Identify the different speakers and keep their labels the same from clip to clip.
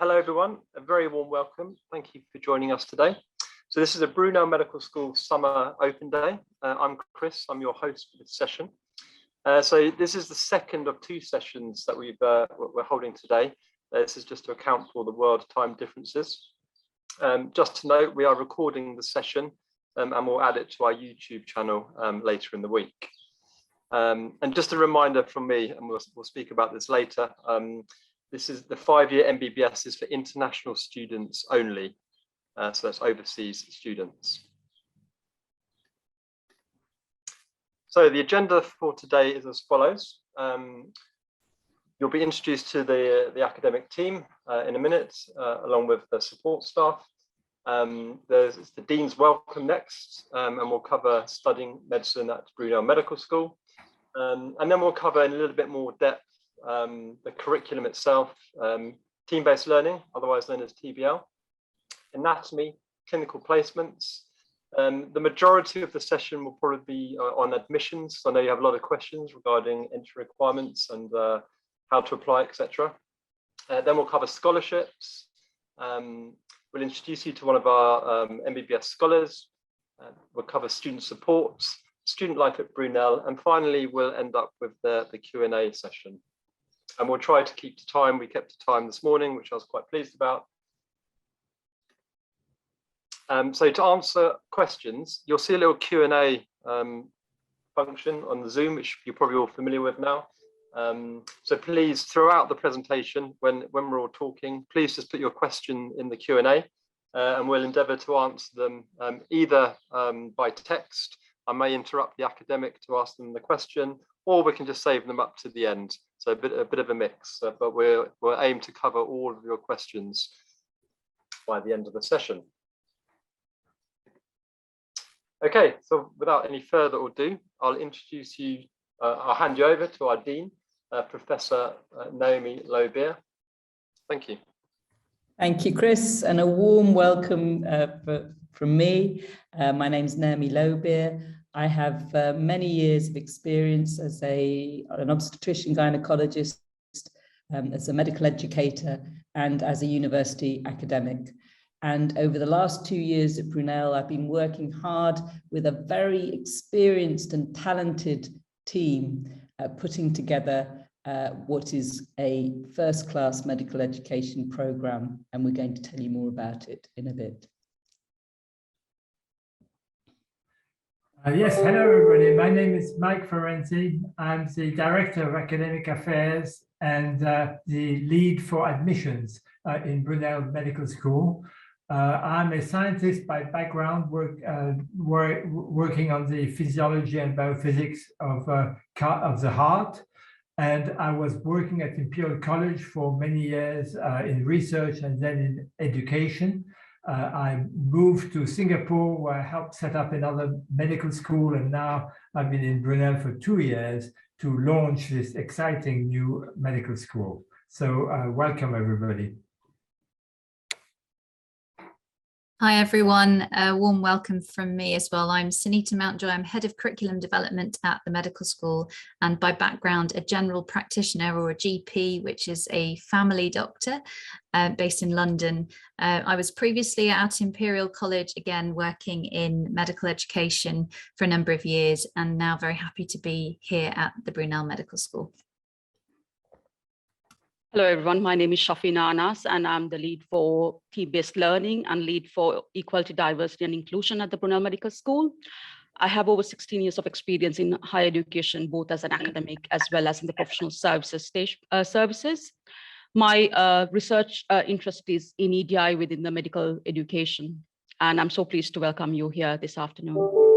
Speaker 1: Hello everyone, a very warm welcome. Thank you for joining us today. So this is a Brunel Medical School Summer Open Day. I'm Chris, I'm your host for this session. So this is the second of two sessions that we're holding today. This is just to account for the world time differences. Just to note, we are recording the session and we'll add it to our YouTube channel later in the week. And just a reminder from me, and we'll speak about this later, this is the 5-year MBBS is for international students only, so that's overseas students. So the agenda for today is as follows. You'll be introduced to the academic team in a minute, along with the support staff. There's the Dean's Welcome next, and we'll cover studying medicine at Brunel Medical School. And then we'll cover in a little bit more depth the curriculum itself, team-based learning, otherwise known as TBL, anatomy, clinical placements. The majority of the session will probably be on admissions. I know you have a lot of questions regarding entry requirements and how to apply, etc. Then we'll cover scholarships. We'll introduce you to one of our MBBS scholars. We'll cover student support, student life at Brunel, and finally we'll end up with the Q&A session. And we'll try to keep to time. We kept to time this morning, which I was quite pleased about. So to answer questions, you'll see a little Q&A function on the Zoom, which you're probably all familiar with now. So please, throughout the presentation, when we're all talking, please just put your question in the Q&A, and we'll endeavour to answer them either by text. I may interrupt the academic to ask them the question, or we can just save them up to the end. So a bit of a mix, but we'll aim to cover all of your questions by the end of the session. Okay, so without any further ado, I'll introduce you, I'll hand you over to our Dean, Professor Naomi Lobier. Thank you.
Speaker 2: Thank you, Chris, and a warm welcome from me. My name is Naomi Lobier. I have many years of experience as an obstetrician gynecologist, as a medical educator, and as a university academic. And over the last 2 years at Brunel, I've been working hard with a very experienced and talented team putting together what is a first-class medical education program, and we're going to tell you more about it in a bit.
Speaker 3: Yes, hello everybody. My name is Mike Ferenzi. I'm the Director of Academic Affairs and the lead for admissions in Brunel Medical School. I'm a scientist by background, working on the physiology and biophysics of the heart. And I was working at Imperial College for many years in research and then in education. I moved to Singapore, where I helped set up another medical school, and now I've been in Brunel for 2 years to launch this exciting new medical school. So welcome, everybody.
Speaker 4: Hi everyone, a warm welcome from me as well. I'm Sunita Mountjoy. I'm Head of Curriculum Development at the medical school, and by background a general practitioner, or a GP, which is a family doctor based in London. I was previously at Imperial College, again working in medical education for a number of years, and now very happy to be here at the Brunel Medical School.
Speaker 5: Hello, everyone. My name is Shafina Anas, and I'm the lead for team-based learning and lead for equality, diversity, and inclusion at the Brunel Medical School. I have over 16 years of experience in higher education, both as an academic as well as in the professional services. My research interest is in EDI within the medical education, and I'm so pleased to welcome you here this afternoon.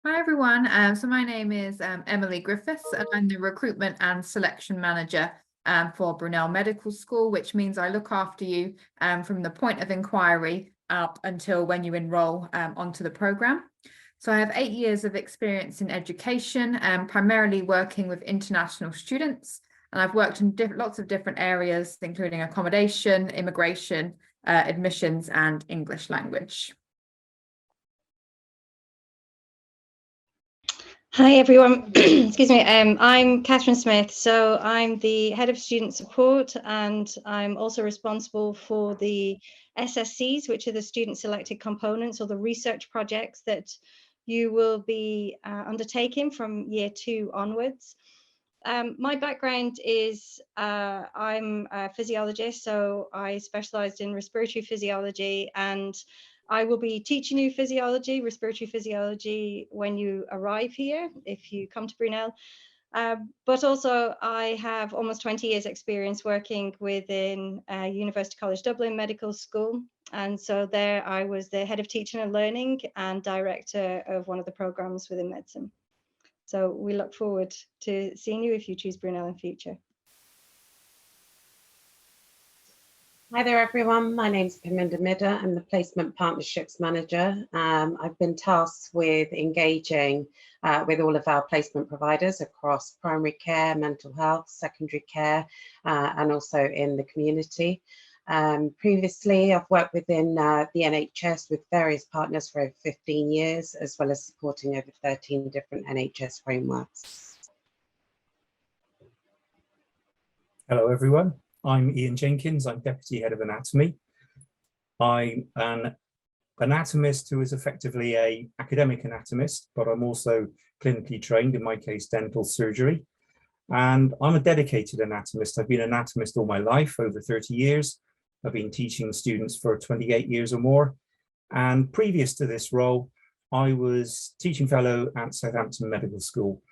Speaker 6: Hi everyone, so my name is Emily Griffiths, and I'm the Recruitment and Selection Manager for Brunel Medical School, which means I look after you from the point of inquiry up until when you enrol onto the programme. So I have 8 years of experience in education, primarily working with international students, and I've worked in lots of different areas, including accommodation, immigration, admissions, and English language.
Speaker 7: Hi everyone, excuse me, I'm Catherine Smith, so I'm the Head of Student Support and I'm also responsible for the SSCs, which are the Student Selected Components or the research projects that you will be undertaking from year 2 onwards. My background is I'm a physiologist, so I specialised in respiratory physiology, and I will be teaching you physiology, respiratory physiology, when you arrive here, if you come to Brunel. But also I have almost 20 years experience working within University College Dublin Medical School. And so there I was the head of teaching and learning and director of one of the programs within medicine. So we look forward to seeing you if you choose Brunel in future.
Speaker 8: Hi there, everyone. My name is Paminda Midda. I'm the Placement Partnerships Manager. I've been tasked with engaging with all of our placement providers across primary care, mental health, secondary care, and also in the community. Previously, I've worked within the NHS with various partners for over 15 years, as well as supporting over 13 different NHS frameworks.
Speaker 9: Hello, everyone. I'm Ian Jenkins. I'm Deputy Head of Anatomy. I'm an anatomist who is effectively an academic anatomist, but I'm also clinically trained, in my case, dental surgery. And I'm a dedicated anatomist. I've been an anatomist all my life, over 30 years. I've been teaching students for 28 years or more. And previous to this role, I was teaching fellow at Southampton Medical School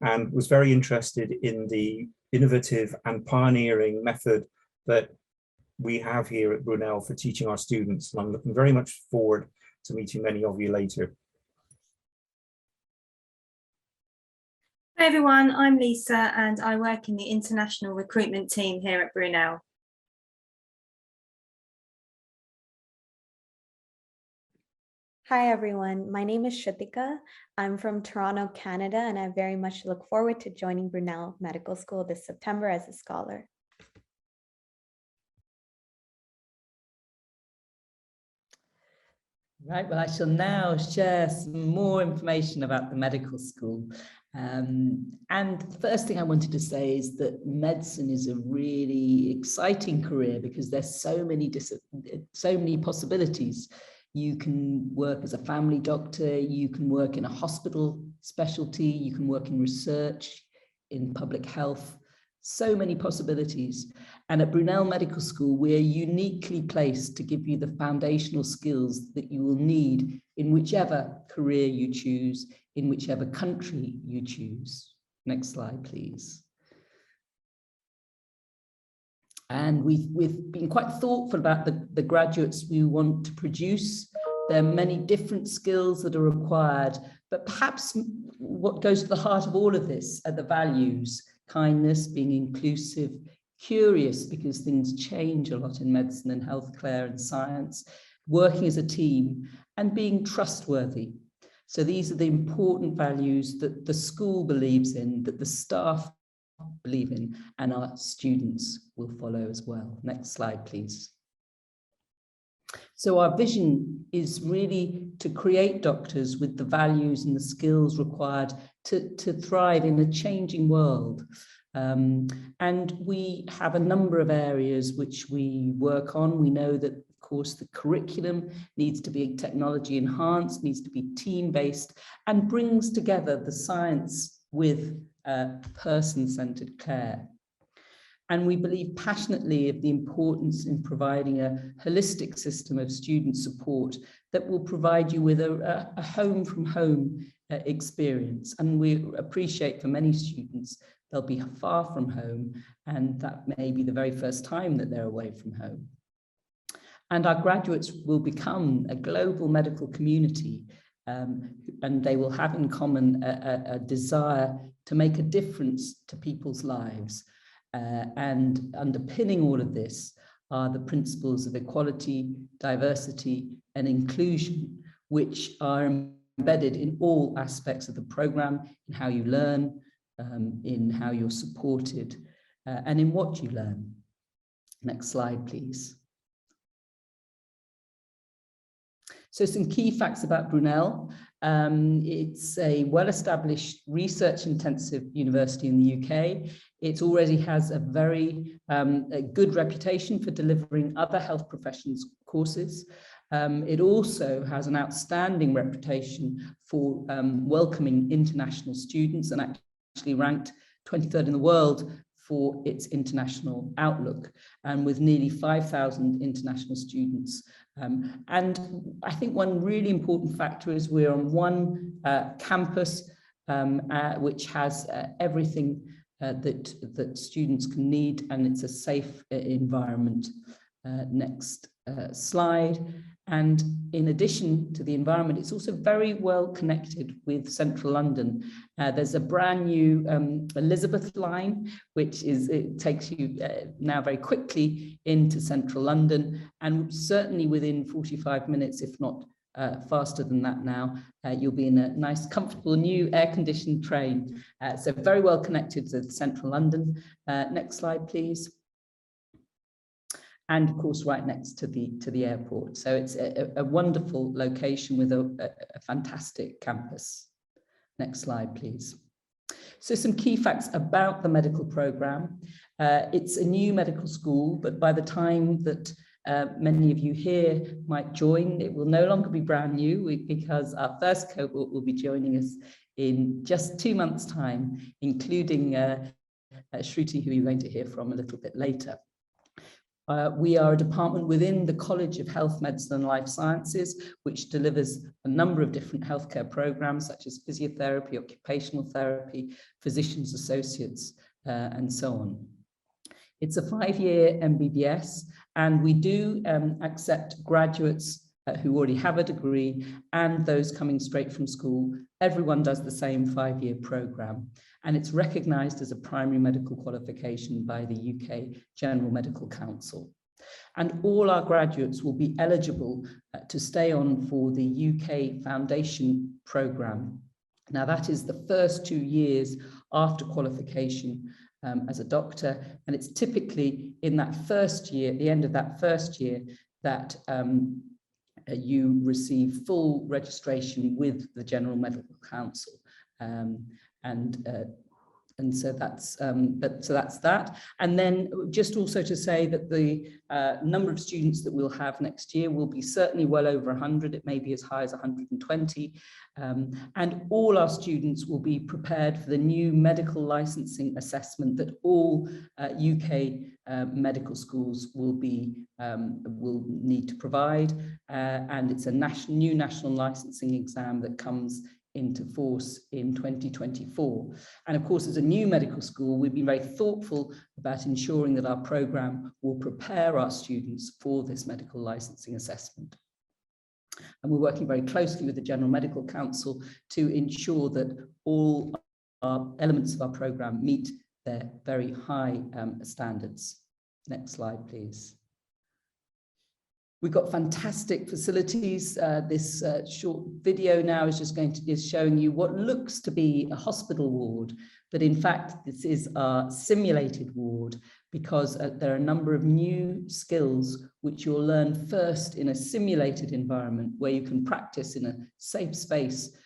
Speaker 9: and was very interested in the innovative and pioneering method that we have here at Brunel for teaching our students. And I'm looking very much forward to meeting many of you later.
Speaker 10: Hi everyone, I'm Lisa and I work in the international recruitment team here at Brunel.
Speaker 11: Hi everyone, my name is Shrutika. I'm from Toronto, Canada, and I very much look forward to joining Brunel Medical School this September as a scholar.
Speaker 2: Right, well, I shall now share some more information about the medical school. And the first thing I wanted to say is that medicine is a really exciting career because there's so many possibilities. You can work as a family doctor, you can work in a hospital specialty, you can work in research, in public health, so many possibilities. And at Brunel Medical School, we're uniquely placed to give you the foundational skills that you will need in whichever career you choose, in whichever country you choose. Next slide, please. And we've been quite thoughtful about the graduates we want to produce. There are many different skills that are required, but perhaps what goes to the heart of all of this are the values: kindness, being inclusive, curious because things change a lot in medicine and healthcare and science, working as a team, and being trustworthy. So these are the important values that the school believes in, that the staff believe in, and our students will follow as well. Next slide, please. So our vision is really to create doctors with the values and the skills required to thrive in a changing world. And we have a number of areas which we work on. We know that, of course, the curriculum needs to be technology enhanced, needs to be team-based, and brings together the science with person-centered care. And we believe passionately of the importance in providing a holistic system of student support that will provide you with a home from home experience. And we appreciate for many students, they'll be far from home, and that may be the very first time that they're away from home. And our graduates will become a global medical community, and they will have in common a desire to make a difference to people's lives. And underpinning all of this are the principles of equality, diversity, and inclusion, which are embedded in all aspects of the program, in how you learn, in how you're supported, and in what you learn. Next slide, please. So some key facts about Brunel. It's a well-established research-intensive university in the UK. It already has a very a good reputation for delivering other health professions courses. It also has an outstanding reputation for welcoming international students, and actually ranked 23rd in the world for its international outlook, and with nearly 5,000 international students. And I think one really important factor is we're on one campus which has everything that students can need, and it's a safe environment. Next slide. And in addition to the environment, it's also very well connected with central London. There's a brand new Elizabeth line, which it takes you now very quickly into central London, and certainly within 45 minutes, if not faster than that now, you'll be in a nice, comfortable, new air-conditioned train. So very well connected to central London. Next slide, please. And of course, right next to the airport. So it's a wonderful location with a fantastic campus. Next slide, please. So some key facts about the medical program. It's a new medical school, but by the time that many of you here might join, it will no longer be brand new, because our first cohort will be joining us in just 2 months' time, including Shruti, who you're going to hear from a little bit later. We are a department within the College of Health, Medicine and Life Sciences, which delivers a number of different healthcare programs, such as physiotherapy, occupational therapy, physicians associates, and so on. It's a 5-year MBBS, and we do accept graduates who already have a degree and those coming straight from school. Everyone does the same 5-year program, and it's recognised as a primary medical qualification by the UK General Medical Council. And all our graduates will be eligible to stay on for the UK Foundation programme. Now, that is the first 2 years after qualification as a doctor, and it's typically in that first year, at the end of that first year, that you receive full registration with the General Medical Council, and so that's that. And then just also to say that the number of students that we'll have next year will be certainly well over 100. It may be as high as 120. And all our students will be prepared for the new medical licensing assessment that all UK medical schools will need to provide. And it's a new national licensing exam that comes into force in 2024. And of course, as a new medical school, we've been very thoughtful about ensuring that our programme will prepare our students for this medical licensing assessment. And we're working very closely with the General Medical Council to ensure that all our elements of our programme meet their very high standards. Next slide, please. We've got fantastic facilities. This short video now is showing you what looks to be a hospital ward, but in fact, this is our simulated ward, because there are a number of new skills which you'll learn first in a simulated environment where you can practice in a safe space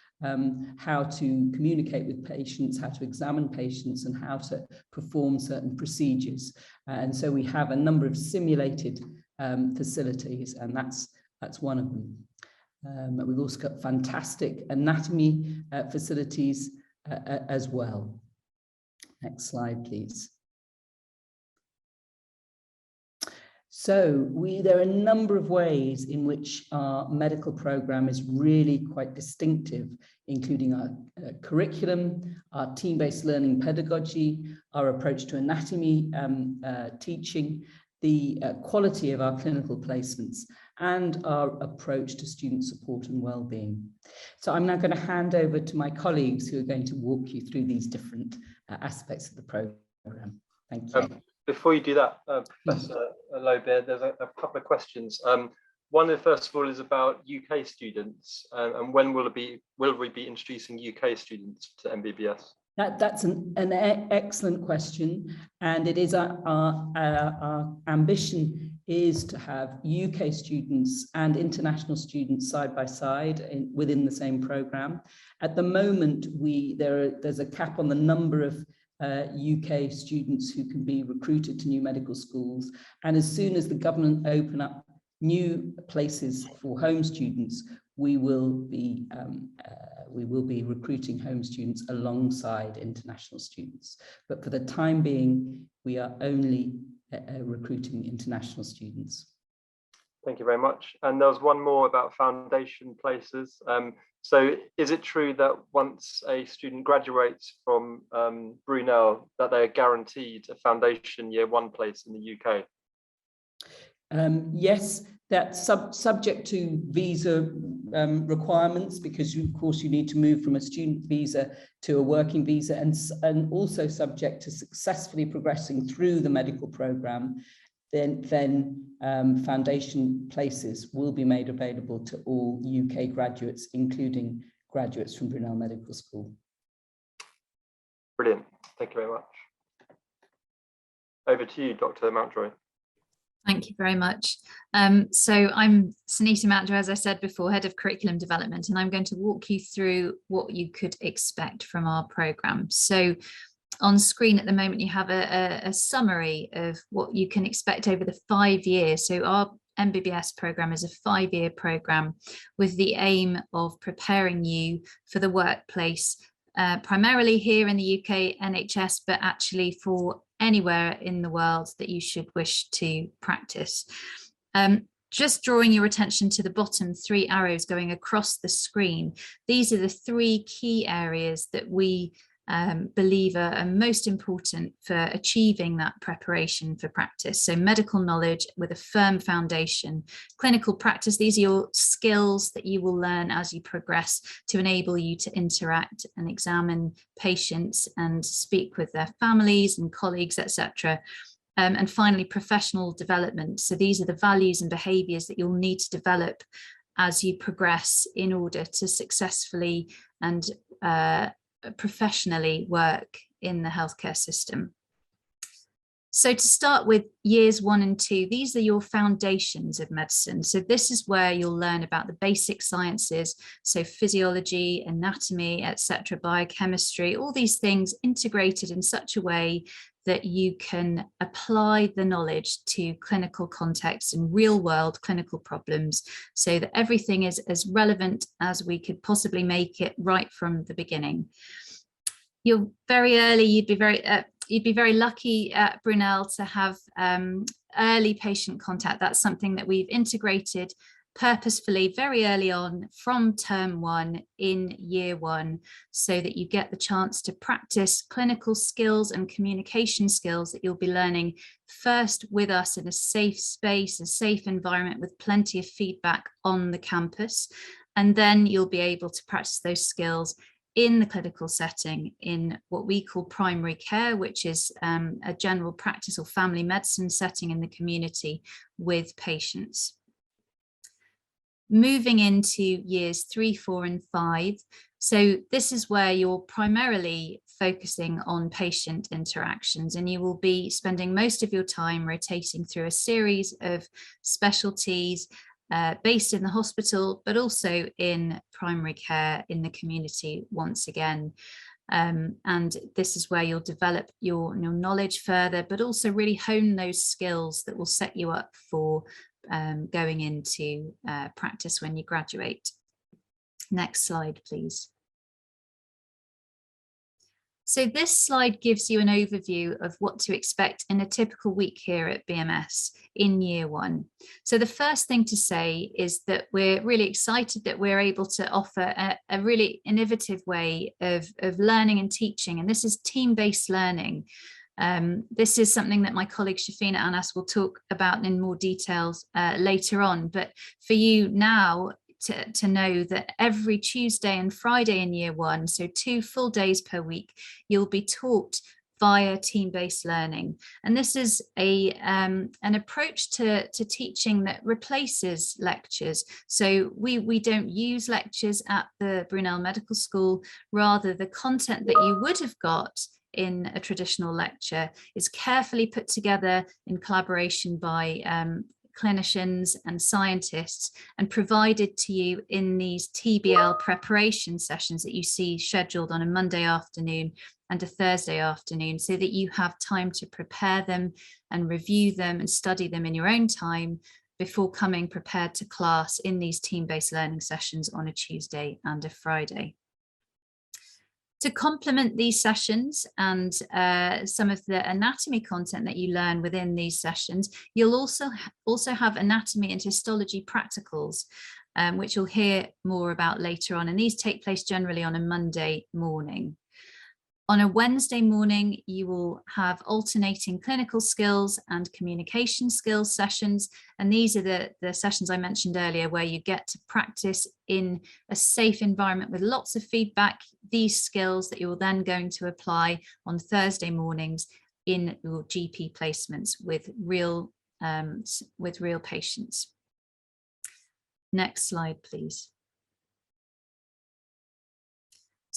Speaker 2: how to communicate with patients, how to examine patients, and how to perform certain procedures. And so we have a number of simulated facilities, and that's one of them. We've also got fantastic anatomy facilities as well. Next slide, please. So there are a number of ways in which our medical program is really quite distinctive, including our curriculum, our team-based learning pedagogy, our approach to anatomy teaching, the quality of our clinical placements, and our approach to student support and well-being. So I'm now going to hand over to my colleagues who are going to walk you through these different aspects of the programme. Thank you.
Speaker 1: Before you do that, Professor Lobear, there's a couple of questions. One, first of all, is about UK students, and when will we be introducing UK students to MBBS?
Speaker 2: That's an excellent question, and it is our ambition is to have UK students and international students side by side within the same programme. At the moment, there's a cap on the number of UK students who can be recruited to new medical schools. And as soon as the government open up new places for home students, we will be recruiting home students alongside international students. But for the time being, we are only recruiting international students.
Speaker 1: Thank you very much. And there was one more about foundation places. So is it true that once a student graduates from Brunel, that they are guaranteed a foundation year 1 place in the UK?
Speaker 2: Yes, that's subject to visa requirements, because of course you need to move from a student visa to a working visa, and also subject to successfully progressing through the medical programme. Then foundation places will be made available to all UK graduates, including graduates from Brunel Medical School.
Speaker 1: Brilliant. Thank you very much. Over to you, Dr. Mountjoy.
Speaker 4: Thank you very much. So I'm Sunita Mountjoy, as I said before, Head of Curriculum Development, and I'm going to walk you through what you could expect from our programme. So on screen at the moment, you have a summary of what you can expect over the 5 years. So our MBBS programme is a 5-year programme with the aim of preparing you for the workplace, primarily here in the UK NHS, but actually for anywhere in the world that you should wish to practice. Just drawing your attention to the bottom 3 arrows going across the screen. These are the 3 key areas that we believe are most important for achieving that preparation for practice. So medical knowledge with a firm foundation, clinical practice, these are your skills that you will learn as you progress to enable you to interact and examine patients and speak with their families and colleagues, etc. And finally, professional development. So these are the values and behaviours that you'll need to develop as you progress in order to successfully and professionally work in the healthcare system. So to start with years 1 and 2, these are your foundations of medicine. So this is where you'll learn about the basic sciences, so physiology, anatomy, etc., biochemistry, all these things integrated in such a way that you can apply the knowledge to clinical contexts and real world clinical problems, so that everything is as relevant as we could possibly make it right from the beginning. You're very early, you'd be very lucky at Brunel to have early patient contact. That's something that we've integrated purposefully very early on from term 1 in year 1, so that you get the chance to practice clinical skills and communication skills that you'll be learning first with us in a safe space, a safe environment with plenty of feedback on the campus. And then you'll be able to practice those skills in the clinical setting in what we call primary care, which is a general practice or family medicine setting in the community with patients. Moving into years 3, 4 and 5. So this is where you're primarily focusing on patient interactions, and you will be spending most of your time rotating through a series of specialties based in the hospital, but also in primary care in the community once again. And this is where you'll develop your knowledge further, but also really hone those skills that will set you up for going into practice when you graduate. Next slide, please. So this slide gives you an overview of what to expect in a typical week here at BMS in year 1. So the first thing to say is that we're really excited that we're able to offer a really innovative way of learning and teaching, and this is team-based learning. This is something that my colleague Shafina Anas will talk about in more details later on, but for you now to know that every Tuesday and Friday in year 1, so 2 full days per week, you'll be taught via team-based learning. And this is an approach to teaching that replaces lectures. So we don't use lectures at the Brunel Medical School, rather the content that you would have got in a traditional lecture is carefully put together in collaboration by clinicians and scientists and provided to you in these TBL preparation sessions that you see scheduled on a Monday afternoon and a Thursday afternoon, so that you have time to prepare them and review them and study them in your own time before coming prepared to class in these team-based learning sessions on a Tuesday and a Friday. To complement these sessions and some of the anatomy content that you learn within these sessions, you'll also have anatomy and histology practicals, which you'll hear more about later on. And these take place generally on a Monday morning. On a Wednesday morning, you will have alternating clinical skills and communication skills sessions. And these are the sessions I mentioned earlier, where you get to practice in a safe environment with lots of feedback, these skills that you're then going to apply on Thursday mornings in your GP placements with real patients. Next slide, please.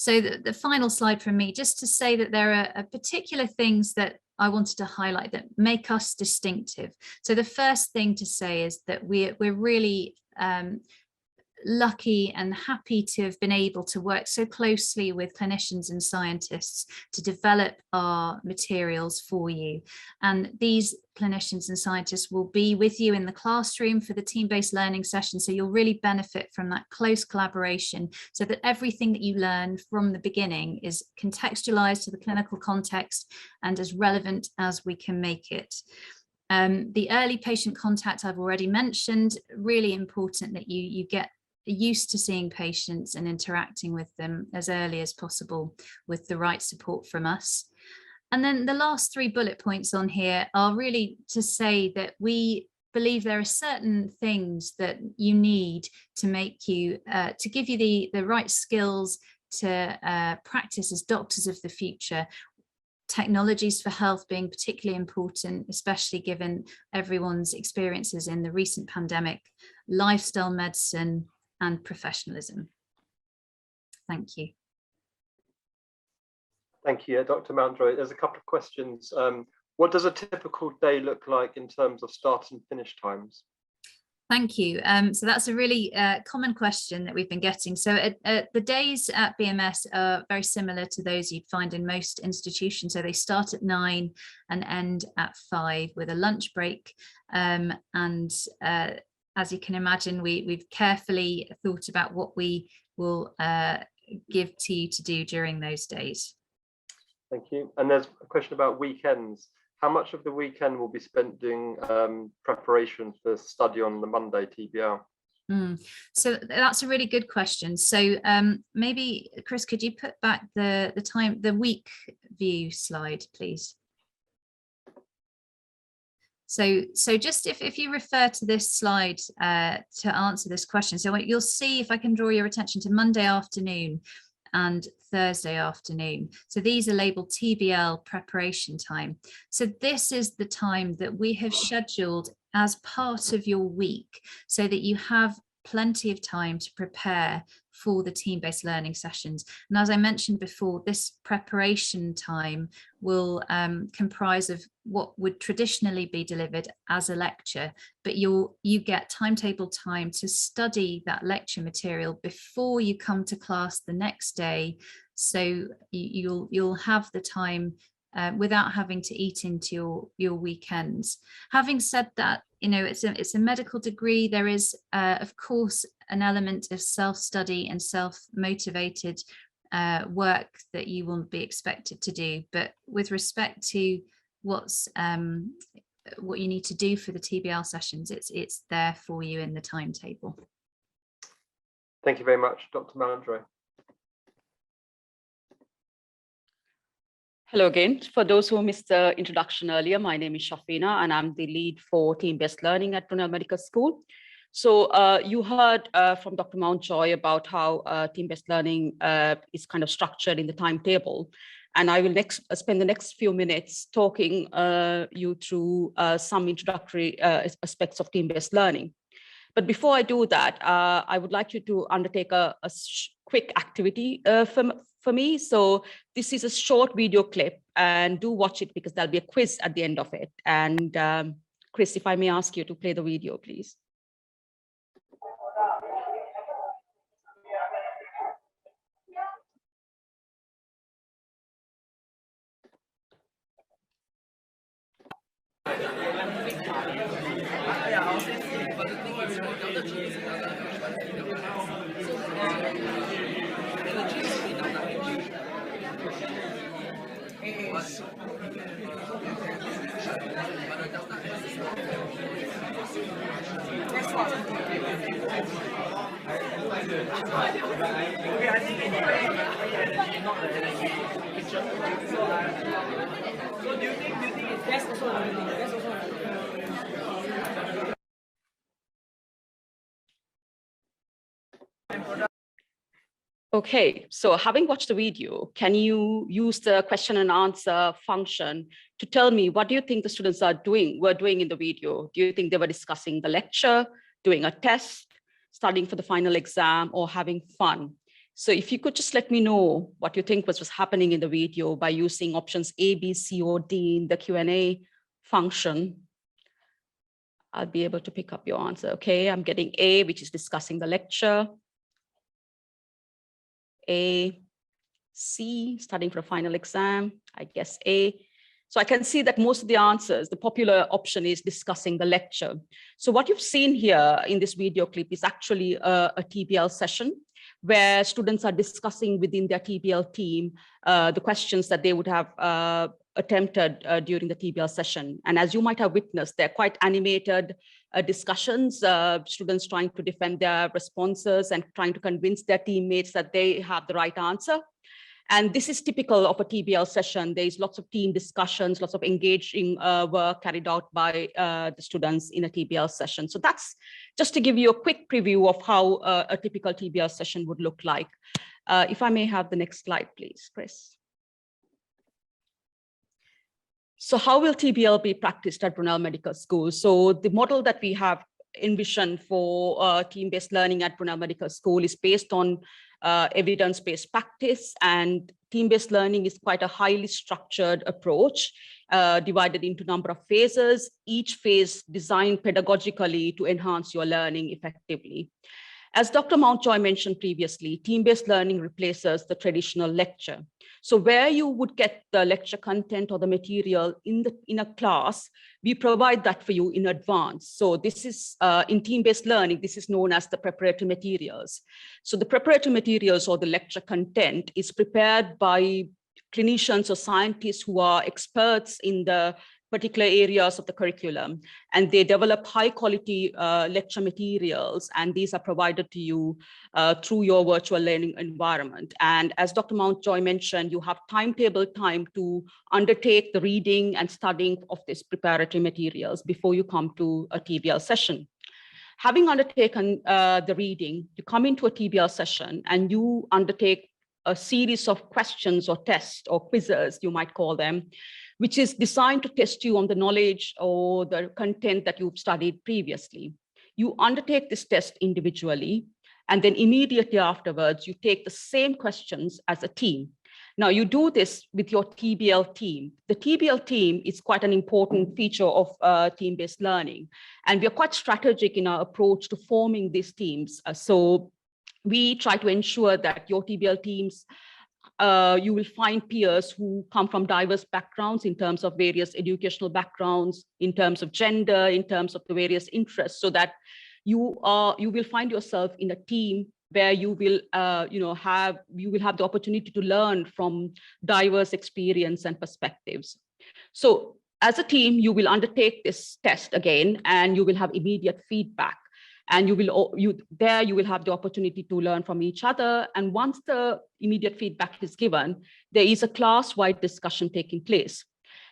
Speaker 4: So the final slide from me, just to say that there are particular things that I wanted to highlight that make us distinctive. So the first thing to say is that we're really lucky and happy to have been able to work so closely with clinicians and scientists to develop our materials for you. And these clinicians and scientists will be with you in the classroom for the team-based learning session. So you'll really benefit from that close collaboration, so that everything that you learn from the beginning is contextualized to the clinical context and as relevant as we can make it. The early patient contact I've already mentioned, really important that you get used to seeing patients and interacting with them as early as possible with the right support from us. And then the last 3 bullet points on here are really to say that we believe there are certain things that you need to make you, to give you the right skills to practice as doctors of the future. Technologies for health being particularly important, especially given everyone's experiences in the recent pandemic, lifestyle medicine, and professionalism. Thank you.
Speaker 1: Thank you, Dr. Mountjoy. There's a couple of questions. What does a typical day look like in terms of start and finish times?
Speaker 4: Thank you. So that's a really common question that we've been getting. So the days at BMS are very similar to those you'd find in most institutions. So they start at 9 and end at 5 with a lunch break. As you can imagine, we've carefully thought about what we will give to you to do during those days.
Speaker 1: Thank you. And there's a question about weekends. How much of the weekend will be spent doing preparation for study on the Monday TBL?
Speaker 4: So that's a really good question. So maybe, Chris, could you put back the week view slide, please? So just if you refer to this slide to answer this question, so you'll see, if I can draw your attention to Monday afternoon and Thursday afternoon. So these are labeled TBL preparation time. So this is the time that we have scheduled as part of your week, so that you have plenty of time to prepare for the team-based learning sessions. And as I mentioned before, this preparation time will comprise of what would traditionally be delivered as a lecture, but you get timetable time to study that lecture material before you come to class the next day. So you'll have the time without having to eat into your weekends. Having said that, you know, it's a medical degree. There is, of course, an element of self-study and self-motivated work that you will be expected to do. But with respect to what you need to do for the TBL sessions, it's there for you in the timetable.
Speaker 1: Thank you very much, Dr. Mountjoy.
Speaker 5: Hello again. For those who missed the introduction earlier, my name is Shafina and I'm the lead for team-based learning at Brunel Medical School. So you heard from Dr. Mountjoy about how team-based learning is kind of structured in the timetable. And I will spend the next few minutes talking you through some introductory aspects of team-based learning. But before I do that, I would like you to undertake a quick activity for me. So this is a short video clip, and do watch it because there'll be a quiz at the end of it. And Chris, if I may ask you to play the video, please. Okay, so having watched the video, can you use the question and answer function to tell me what do you think the students were doing in the video? Do you think they were discussing the lecture, doing a test, studying for the final exam, or having fun? So if you could just let me know what you think was happening in the video by using options A, B, C, or D in the Q&A function, I'll be able to pick up your answer. Okay, I'm getting A, which is discussing the lecture. A, C, studying for a final exam, I guess A. So I can see that most of the answers, the popular option is discussing the lecture. So what you've seen here in this video clip is actually a TBL session where students are discussing within their TBL team the questions that they would have attempted during the TBL session. And as you might have witnessed, they're quite animated discussions, students trying to defend their responses and trying to convince their teammates that they have the right answer. And this is typical of a TBL session. There's lots of team discussions, lots of engaging work carried out by the students in a TBL session. So that's just to give you a quick preview of how a typical TBL session would look like. If I may have the next slide, please, Chris. So how will TBL be practiced at Brunel Medical School? So the model that we have envisioned for team-based learning at Brunel Medical School is based on evidence-based practice, and team-based learning is quite a highly structured approach divided into a number of phases, each phase designed pedagogically to enhance your learning effectively. As Dr. Mountjoy mentioned previously, team-based learning replaces the traditional lecture. So where you would get the lecture content or the material in a class, we provide that for you in advance. So this is in team-based learning, this is known as the preparatory materials. So the preparatory materials or the lecture content is prepared by clinicians or scientists who are experts in the particular areas of the curriculum, and they develop high quality lecture materials, and these are provided to you through your virtual learning environment. And as Dr. Mountjoy mentioned, you have timetable time to undertake the reading and studying of these preparatory materials before you come to a TBL session. Having undertaken the reading, you come into a TBL session and you undertake a series of questions or tests or quizzes, you might call them, which is designed to test you on the knowledge or the content that you've studied previously. You undertake this test individually, and then immediately afterwards, you take the same questions as a team. Now, you do this with your TBL team. The TBL team is quite an important feature of team-based learning, and we are quite strategic in our approach to forming these teams. So we try to ensure that your TBL teams you will find peers who come from diverse backgrounds in terms of various educational backgrounds, in terms of gender, in terms of the various interests, so that you will find yourself in a team where you will have the opportunity to learn from diverse experience and perspectives. So as a team, you will undertake this test again, and you will have immediate feedback. And you will have the opportunity to learn from each other. And once the immediate feedback is given, there is a class-wide discussion taking place.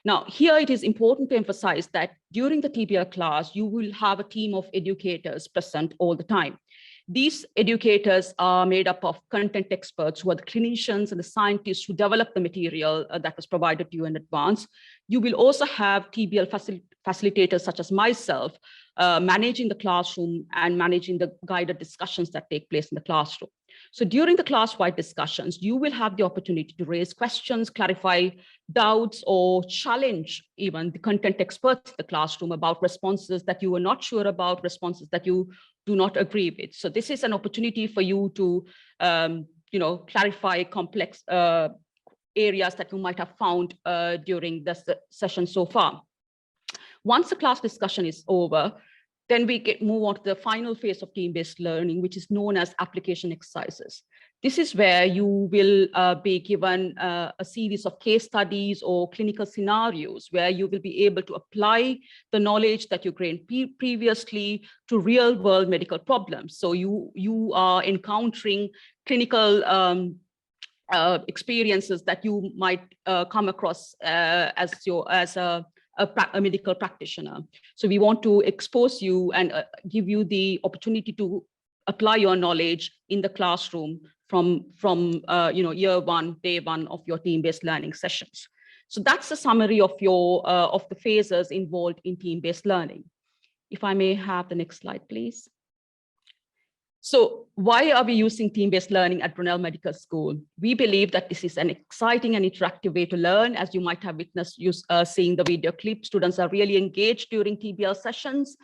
Speaker 5: Now, here it is important to emphasize that during the TBL class, you will have a team of educators present all the time. These educators are made up of content experts who are the clinicians and the scientists who develop the material that was provided to you in advance. You will also have TBL facilitators such as myself, managing the classroom and managing the guided discussions that take place in the classroom. So during the class-wide discussions, you will have the opportunity to raise questions, clarify doubts, or challenge even the content experts in the classroom about responses that you were not sure about, responses that you do not agree with. So this is an opportunity for you to clarify complex areas that you might have found during the session so far. Once the class discussion is over, then we move on to the final phase of team-based learning, which is known as application exercises. This is where you will be given a series of case studies or clinical scenarios where you will be able to apply the knowledge that you gained previously to real-world medical problems. So you are encountering clinical experiences that you might come across as a medical practitioner. So we want to expose you and give you the opportunity to apply your knowledge in the classroom from year one, day one of your team-based learning sessions. So that's a summary of your of the phases involved in team-based learning. If I may have the next slide, please. So why are we using team-based learning at Brunel Medical School? We believe that this is an exciting and interactive way to learn. As you might have witnessed seeing the video clip, students are really engaged during TBL sessions.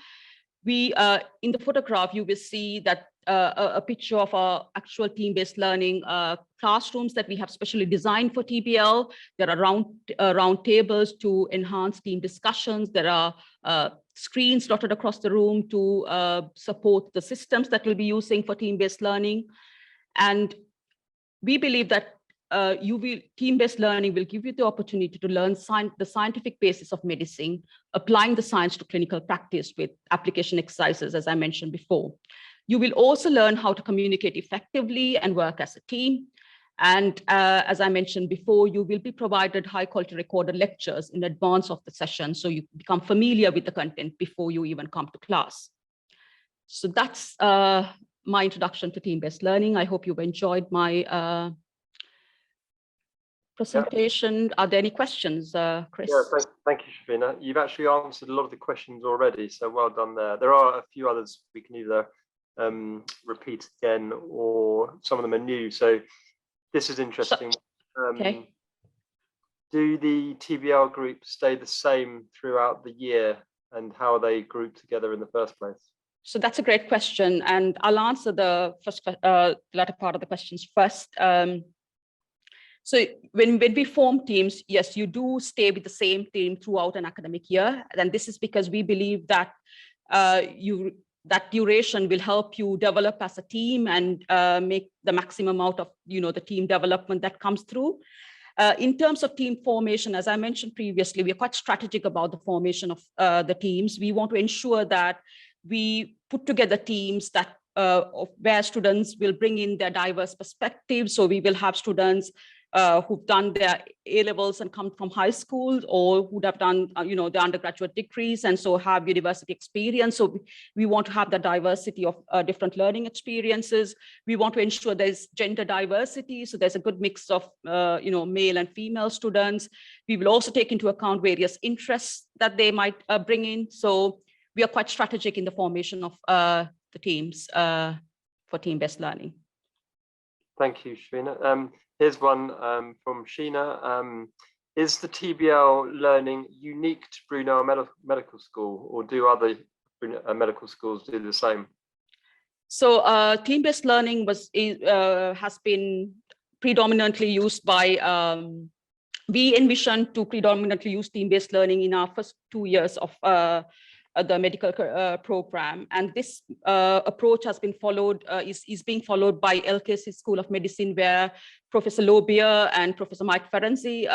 Speaker 5: We, in the photograph, you will see that a picture of our actual team-based learning classrooms that we have specially designed for TBL. There are round tables to enhance team discussions. There are screens dotted across the room to support the systems that we'll be using for team-based learning. And we believe that team-based learning will give you the opportunity to learn the scientific basis of medicine, applying the science to clinical practice with application exercises, as I mentioned before. You will also learn how to communicate effectively and work as a team. And as I mentioned before, you will be provided high-quality recorded lectures in advance of the session, so you become familiar with the content before you even come to class. So that's my introduction to team-based learning. I hope you've enjoyed my presentation. Are there any questions, Chris?
Speaker 1: Yeah, thank you, Shafina. You've actually answered a lot of the questions already, so well done there. There are a few others we can either repeat again, or some of them are new. So this is interesting.
Speaker 5: Okay.
Speaker 1: Do the TBL groups stay the same throughout the year, and how are they grouped together in the first place?
Speaker 5: So that's a great question, and I'll answer the first latter part of the questions first. So when we form teams, yes, you do stay with the same team throughout an academic year, and this is because we believe that that duration will help you develop as a team and make the maximum out of the team development that comes through. In terms of team formation, as I mentioned previously, we are quite strategic about the formation of the teams. We want to ensure that we put together teams that where students will bring in their diverse perspectives. So we will have students who've done their A-levels and come from high school, or who'd have done the undergraduate degrees and so have university experience. So we want to have the diversity of different learning experiences. We want to ensure there's gender diversity, so there's a good mix of male and female students. We will also take into account various interests that they might bring in. So we are quite strategic in the formation of the teams for team-based learning.
Speaker 1: Thank you, Shafina. Here's one from Sheena. Is the TBL learning unique to Brunel Medical School, or do other medical schools do the same?
Speaker 5: So team-based learning has been predominantly used by, we envision to predominantly use team-based learning in our first 2 years of the medical program, and this approach has been followed, is being followed by LKC School of Medicine, where Professor Lobier and Professor Mike Ferenczi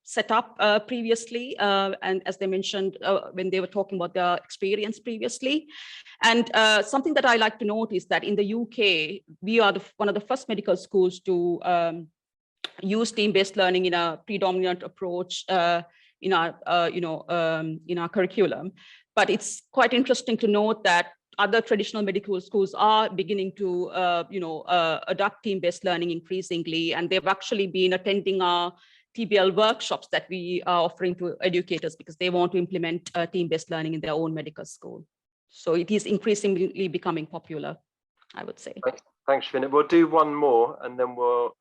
Speaker 5: set up previously, and as they mentioned when they were talking about their experience previously. And something that I like to note is that in the UK, we are one of the first medical schools to use team-based learning in a predominant approach in our curriculum. But it's quite interesting to note that other traditional medical schools are beginning to, adopt team-based learning increasingly, and they've actually been attending our TBL workshops that we are offering to educators because they want to implement team-based learning in their own medical school. So it is increasingly becoming popular, I would say.
Speaker 1: Thanks, Shafina. We'll do one more and then we'll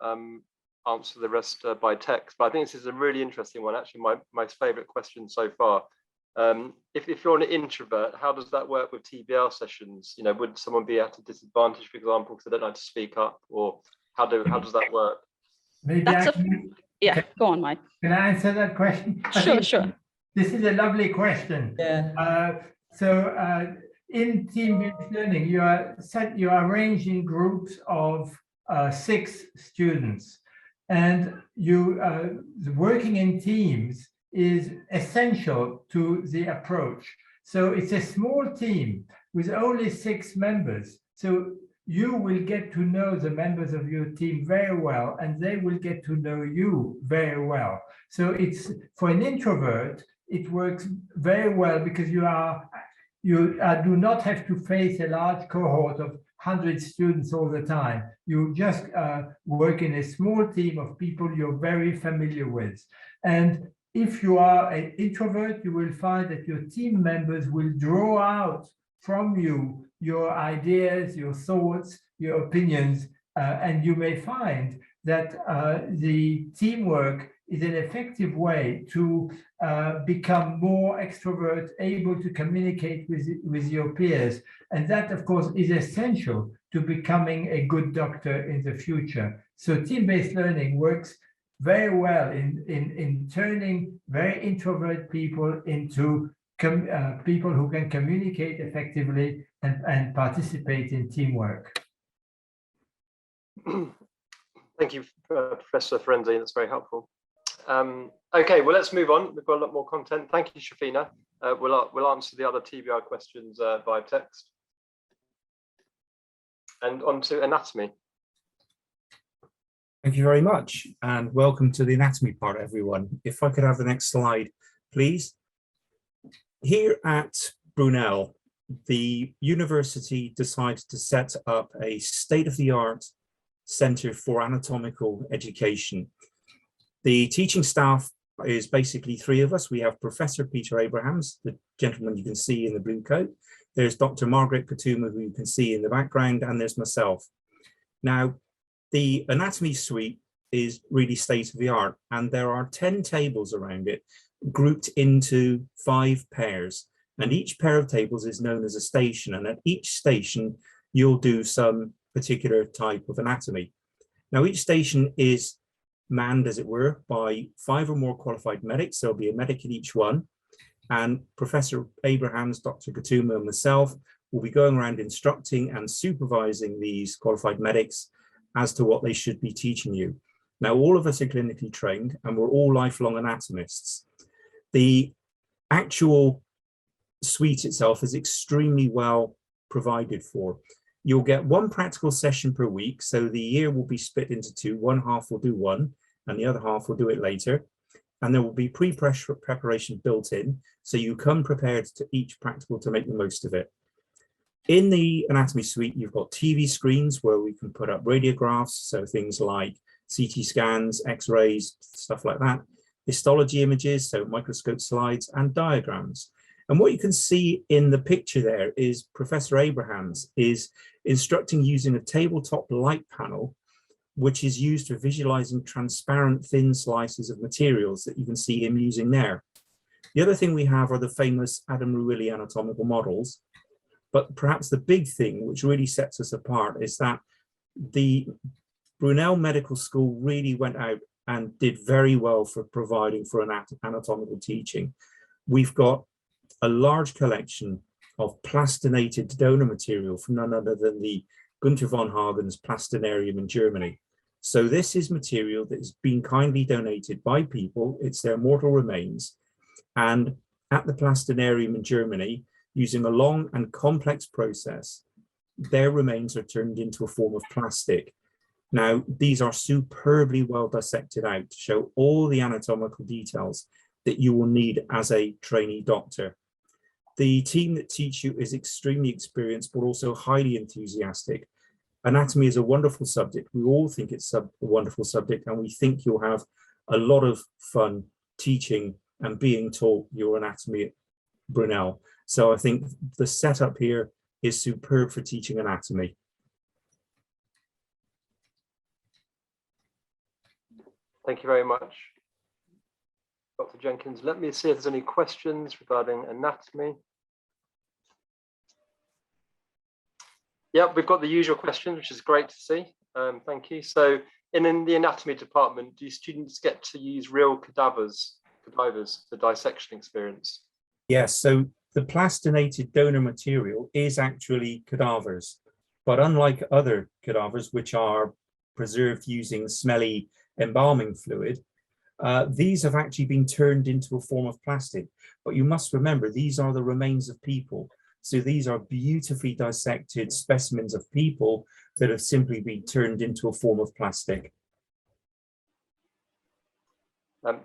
Speaker 1: answer the rest by text. But I think this is a really interesting one, actually my favourite question so far. If you're an introvert, how does that work with TBL sessions? You know, would someone be at a disadvantage, for example, because they don't know how to speak up, or how does that work?
Speaker 3: Maybe
Speaker 5: yeah, go on, Mike.
Speaker 3: Can I answer that question?
Speaker 5: Sure.
Speaker 3: This is a lovely question.
Speaker 2: Yeah.
Speaker 3: In team-based learning, you are arranged in groups of 6 students, and working in teams is essential to the approach. So it's a small team with only 6 members. So you will get to know the members of your team very well, and they will get to know you very well. So it's, for an introvert, it works very well because you do not have to face a large cohort of 100 students all the time. You just work in a small team of people you're very familiar with. And if you are an introvert, you will find that your team members will draw out from you your ideas, your thoughts, your opinions, and you may find that the teamwork is an effective way to become more extrovert, able to communicate with your peers. And that, of course, is essential to becoming a good doctor in the future. So team-based learning works very well in turning very introvert people into people who can communicate effectively and participate in teamwork.
Speaker 1: Thank you, Professor Ferenzi. That's very helpful. Okay, well, let's move on. We've got a lot more content. Thank you, Shafina. We'll answer the other TBR questions by text. And on to anatomy.
Speaker 9: Thank you very much, and welcome to the anatomy part, everyone. If I could have the next slide, please. Here at Brunel, the university decided to set up a state-of-the-art Centre for Anatomical Education. The teaching staff is basically 3 of us. We have Professor Peter Abrahams, the gentleman you can see in the blue coat. There's Dr. Margaret Katuma, who you can see in the background, and there's myself. Now, the anatomy suite is really state-of-the-art, and there are 10 tables around it, grouped into 5 pairs. And each pair of tables is known as a station, and at each station, you'll do some particular type of anatomy. Now, each station is manned, as it were, by 5 or more qualified medics. There'll be a medic in each one. And Professor Abrahams, Dr. Katuma, and myself will be going around instructing and supervising these qualified medics as to what they should be teaching you. Now, all of us are clinically trained, and we're all lifelong anatomists. The actual suite itself is extremely well provided for. You'll get 1 practical session per week. So the year will be split into 2. One half will do one, and the other half will do it later. And there will be pre-preparation built in. So you come prepared to each practical to make the most of it. In the anatomy suite, you've got TV screens where we can put up radiographs. So things like CT scans, X-rays, stuff like that. Histology images, so microscope slides, and diagrams. And what you can see in the picture there is Professor Abrahams is instructing using a tabletop light panel, which is used for visualizing transparent thin slices of materials that you can see him using there. The other thing we have are the famous Adam Ruili anatomical models. But perhaps the big thing which really sets us apart is that the Brunel Medical School really went out and did very well for providing for anatomical teaching. We've got a large collection of plastinated donor material from none other than the Gunther von Hagen's Plastinarium in Germany. So this is material that has been kindly donated by people. It's their mortal remains. And at the Plastinarium in Germany, using a long and complex process, their remains are turned into a form of plastic. Now, these are superbly well dissected out to show all the anatomical details that you will need as a trainee doctor. The team that teach you is extremely experienced, but also highly enthusiastic. Anatomy is a wonderful subject. We all think it's a wonderful subject, and we think you'll have a lot of fun teaching and being taught your anatomy at Brunel. So I think the setup here is superb for teaching anatomy.
Speaker 1: Thank you very much, Dr. Jenkins. Let me see if there's any questions regarding anatomy. Yeah, we've got the usual questions, which is great to see. Thank you. So in the anatomy department, do students get to use real cadavers for dissection experience?
Speaker 9: Yes, so the plastinated donor material is actually cadavers, but unlike other cadavers, which are preserved using smelly embalming fluid, these have actually been turned into a form of plastic. But you must remember, these are the remains of people. So these are beautifully dissected specimens of people that have simply been turned into a form of plastic.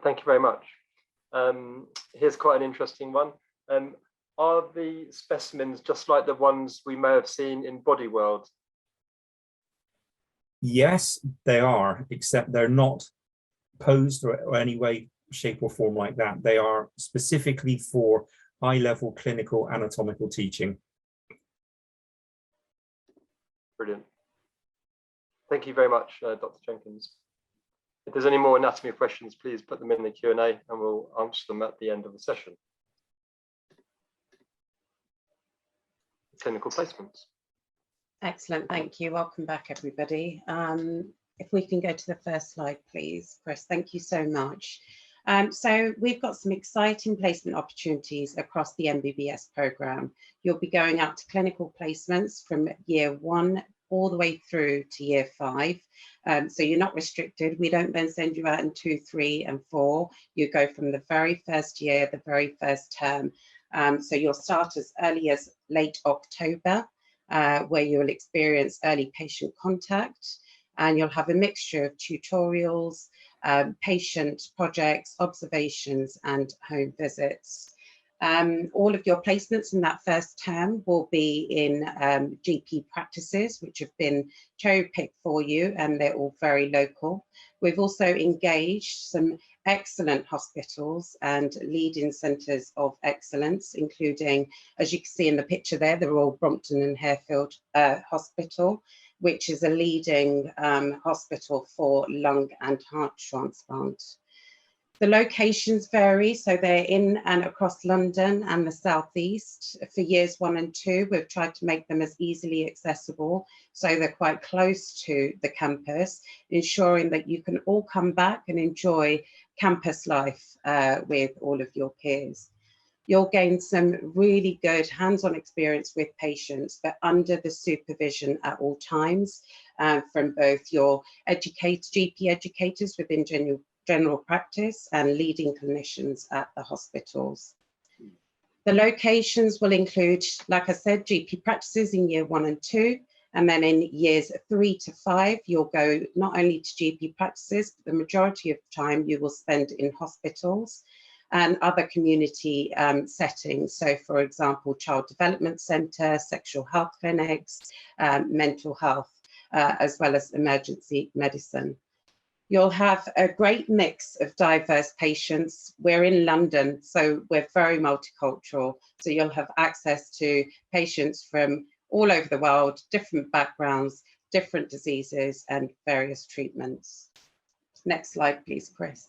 Speaker 1: Thank you very much. Here's quite an interesting one. Are the specimens just like the ones we may have seen in Body World?
Speaker 9: Yes, they are, except they're not posed or any way, shape or form like that. They are specifically for high-level clinical anatomical teaching.
Speaker 1: Brilliant. Thank you very much, Dr. Jenkins. If there's any more anatomy questions, please put them in the Q&A and we'll answer them at the end of the session. Clinical placements.
Speaker 8: Excellent, thank you. Welcome back, everybody. If we can go to the first slide, please, Chris. Thank you so much. So we've got some exciting placement opportunities across the MBBS program. You'll be going out to clinical placements from year 1 all the way through to year 5. So you're not restricted. We don't then send you out in 2, 3 and 4. You go from the very first year, the very first term. So you'll start as early as late October, where you'll experience early patient contact, and you'll have a mixture of tutorials, patient projects, observations, and home visits. All of your placements in that first term will be in GP practices, which have been cherry-picked for you, and they're all very local. We've also engaged some excellent hospitals and leading centres of excellence, including, as you can see in the picture there, the Royal Brompton and Harefield Hospital, which is a leading hospital for lung and heart transplant. The locations vary, so they're in and across London and the Southeast. For years 1 and 2, we've tried to make them as easily accessible, so they're quite close to the campus, ensuring that you can all come back and enjoy campus life with all of your peers. You'll gain some really good hands-on experience with patients, but under the supervision at all times from both your GP educators within general practice and leading clinicians at the hospitals. The locations will include, like I said, GP practices in year 1 and 2, and then in years 3 to 5, you'll go not only to GP practices, but the majority of the time you will spend in hospitals and other community settings. So for example, child development centre, sexual health clinics, mental health, as well as emergency medicine. You'll have a great mix of diverse patients. We're in London, so we're very multicultural. So you'll have access to patients from all over the world, different backgrounds, different diseases, and various treatments. Next slide, please, Chris.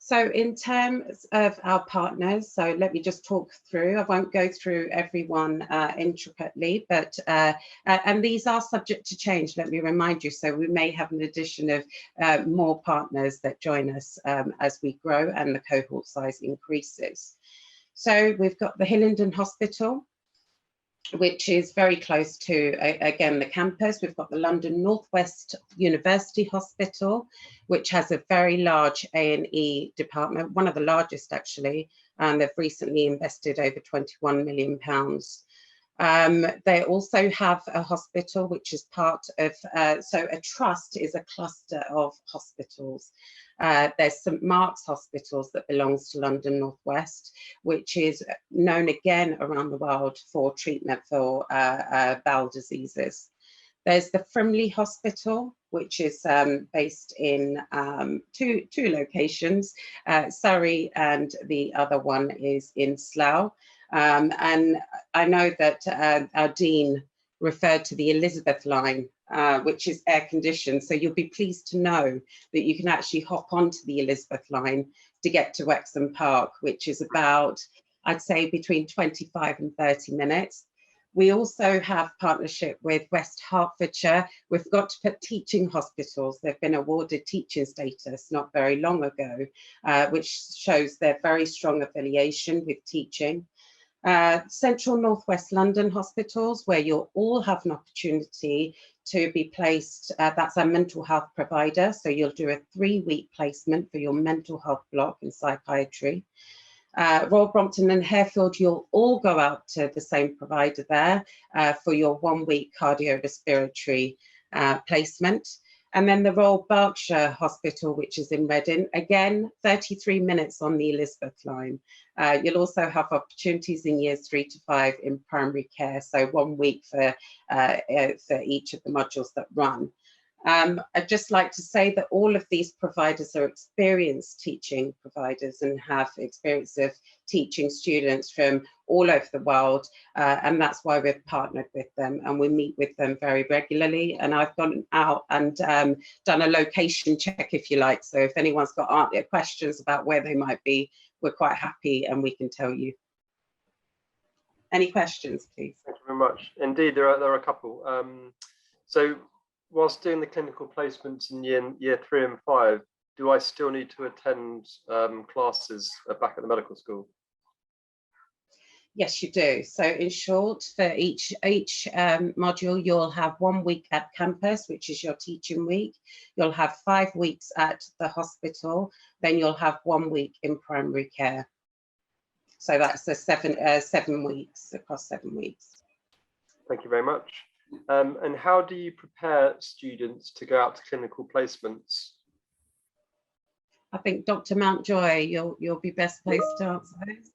Speaker 8: So in terms of our partners, so let me just talk through. I won't go through everyone intricately, but and these are subject to change, let me remind you. So we may have an addition of more partners that join us as we grow and the cohort size increases. So we've got the Hillingdon Hospital, which is very close to, again, the campus. We've got the London Northwest University Hospital, which has a very large A&E department, one of the largest actually, and they've recently invested over £21 million. They also have a hospital which is part of, so a trust is a cluster of hospitals. There's St Mark's Hospitals that belongs to London Northwest, which is known again around the world for treatment for bowel diseases. There's the Frimley Hospital, which is based in two locations, Surrey, and the other one is in Slough. And I know that our Dean referred to the Elizabeth line which is air conditioned. So you'll be pleased to know that you can actually hop onto the Elizabeth line to get to Wexham Park, which is about, I'd say, between 25 and 30 minutes. We also have partnership with West Hertfordshire. We've got to put teaching hospitals. They've been awarded teaching status not very long ago, which shows their very strong affiliation with teaching. Central Northwest London hospitals, where you'll all have an opportunity to be placed. That's our mental health provider. So you'll do a 3-week placement for your mental health block in psychiatry. Royal Brompton and Harefield, you'll all go out to the same provider there for your 1-week cardiorespiratory placement. And then the Royal Berkshire Hospital, which is in Reading, again, 33 minutes on the Elizabeth line. You'll also have opportunities in years 3 to 5 in primary care, so 1 week for each of the modules that run. I'd just like to say that all of these providers are experienced teaching providers and have experience of teaching students from all over the world, and that's why we've partnered with them, and we meet with them very regularly. And I've gone out and done a location check, if you like, so if anyone's got questions about where they might be, we're quite happy and we can tell you. Any questions, please?
Speaker 1: Thank you very much. Indeed, there are a couple. So whilst doing the clinical placements in year 3 and 5, do I still need to attend classes back at the medical school?
Speaker 8: Yes, you do. So in short, for each module, you'll have 1 week at campus, which is your teaching week. You'll have 5 weeks at the hospital. Then you'll have 1 week in primary care. So that's the 7 weeks, across 7 weeks.
Speaker 1: Thank you very much. And how do you prepare students to go out to clinical placements?
Speaker 8: I think Dr. Mountjoy, you'll be best placed to answer those.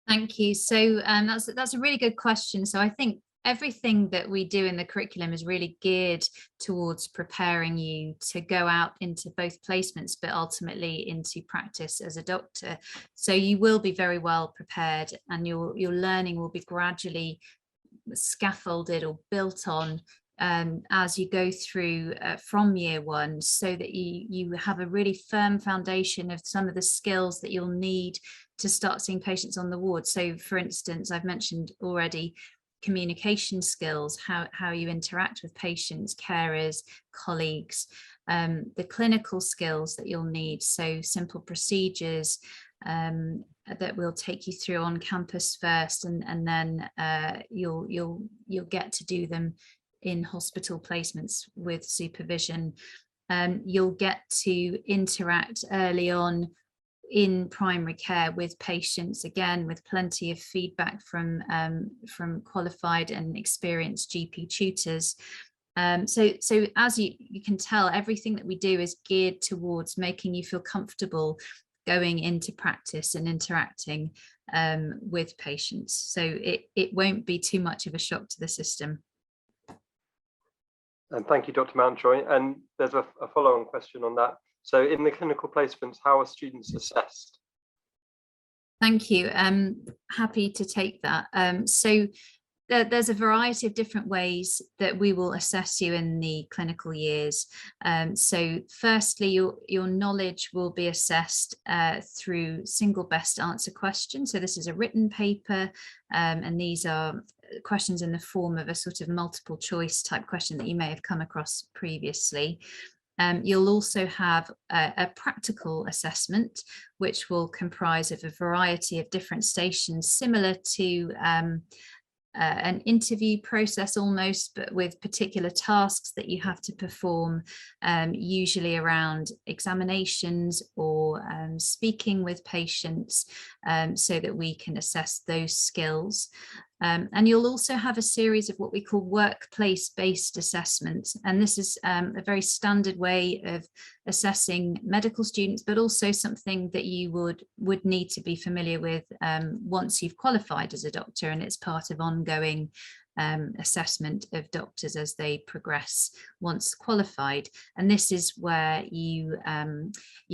Speaker 4: Thank you. So that's a really good question. So I think everything that we do in the curriculum is really geared towards preparing you to go out into both placements, but ultimately into practice as a doctor. So you will be very well prepared, and your learning will be gradually scaffolded or built on as you go through from year 1, so that you have a really firm foundation of some of the skills that you'll need to start seeing patients on the ward. So for instance, I've mentioned already communication skills, how you interact with patients, carers, colleagues, the clinical skills that you'll need, so simple procedures that we'll take you through on campus first, and then you'll get to do them in hospital placements with supervision. You'll get to interact early on in primary care with patients, again with plenty of feedback from qualified and experienced GP tutors. So as you can tell, everything that we do is geared towards making you feel comfortable going into practice and interacting with patients. So it won't be too much of a shock to the system.
Speaker 1: And thank you, Dr. Mountjoy. And there's a follow-on question on that. So in the clinical placements, how are students assessed?
Speaker 4: Thank you. Happy to take that. So there's a variety of different ways that we will assess you in the clinical years. So firstly, your knowledge will be assessed through single best answer questions. So this is a written paper, and these are questions in the form of a sort of multiple choice type question that you may have come across previously. You'll also have a practical assessment, which will comprise of a variety of different stations, similar to an interview process almost, but with particular tasks that you have to perform, usually around examinations or speaking with patients, so that we can assess those skills. And you'll also have a series of what we call workplace-based assessments. And this is a very standard way of assessing medical students, but also something that you would need to be familiar with once you've qualified as a doctor, and it's part of ongoing assessment of doctors as they progress once qualified. And this is where you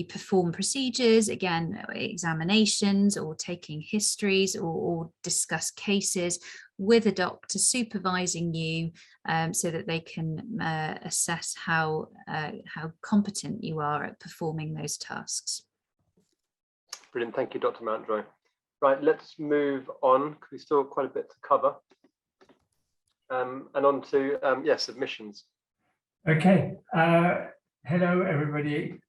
Speaker 4: perform procedures, again, examinations or taking histories or discuss cases with a doctor supervising you, so that they can assess how competent you are at performing those tasks.
Speaker 1: Brilliant, thank you, Dr. Mountjoy. Right, let's move on, because we've still got quite a bit to cover. And on to, submissions. Okay,
Speaker 3: hello everybody.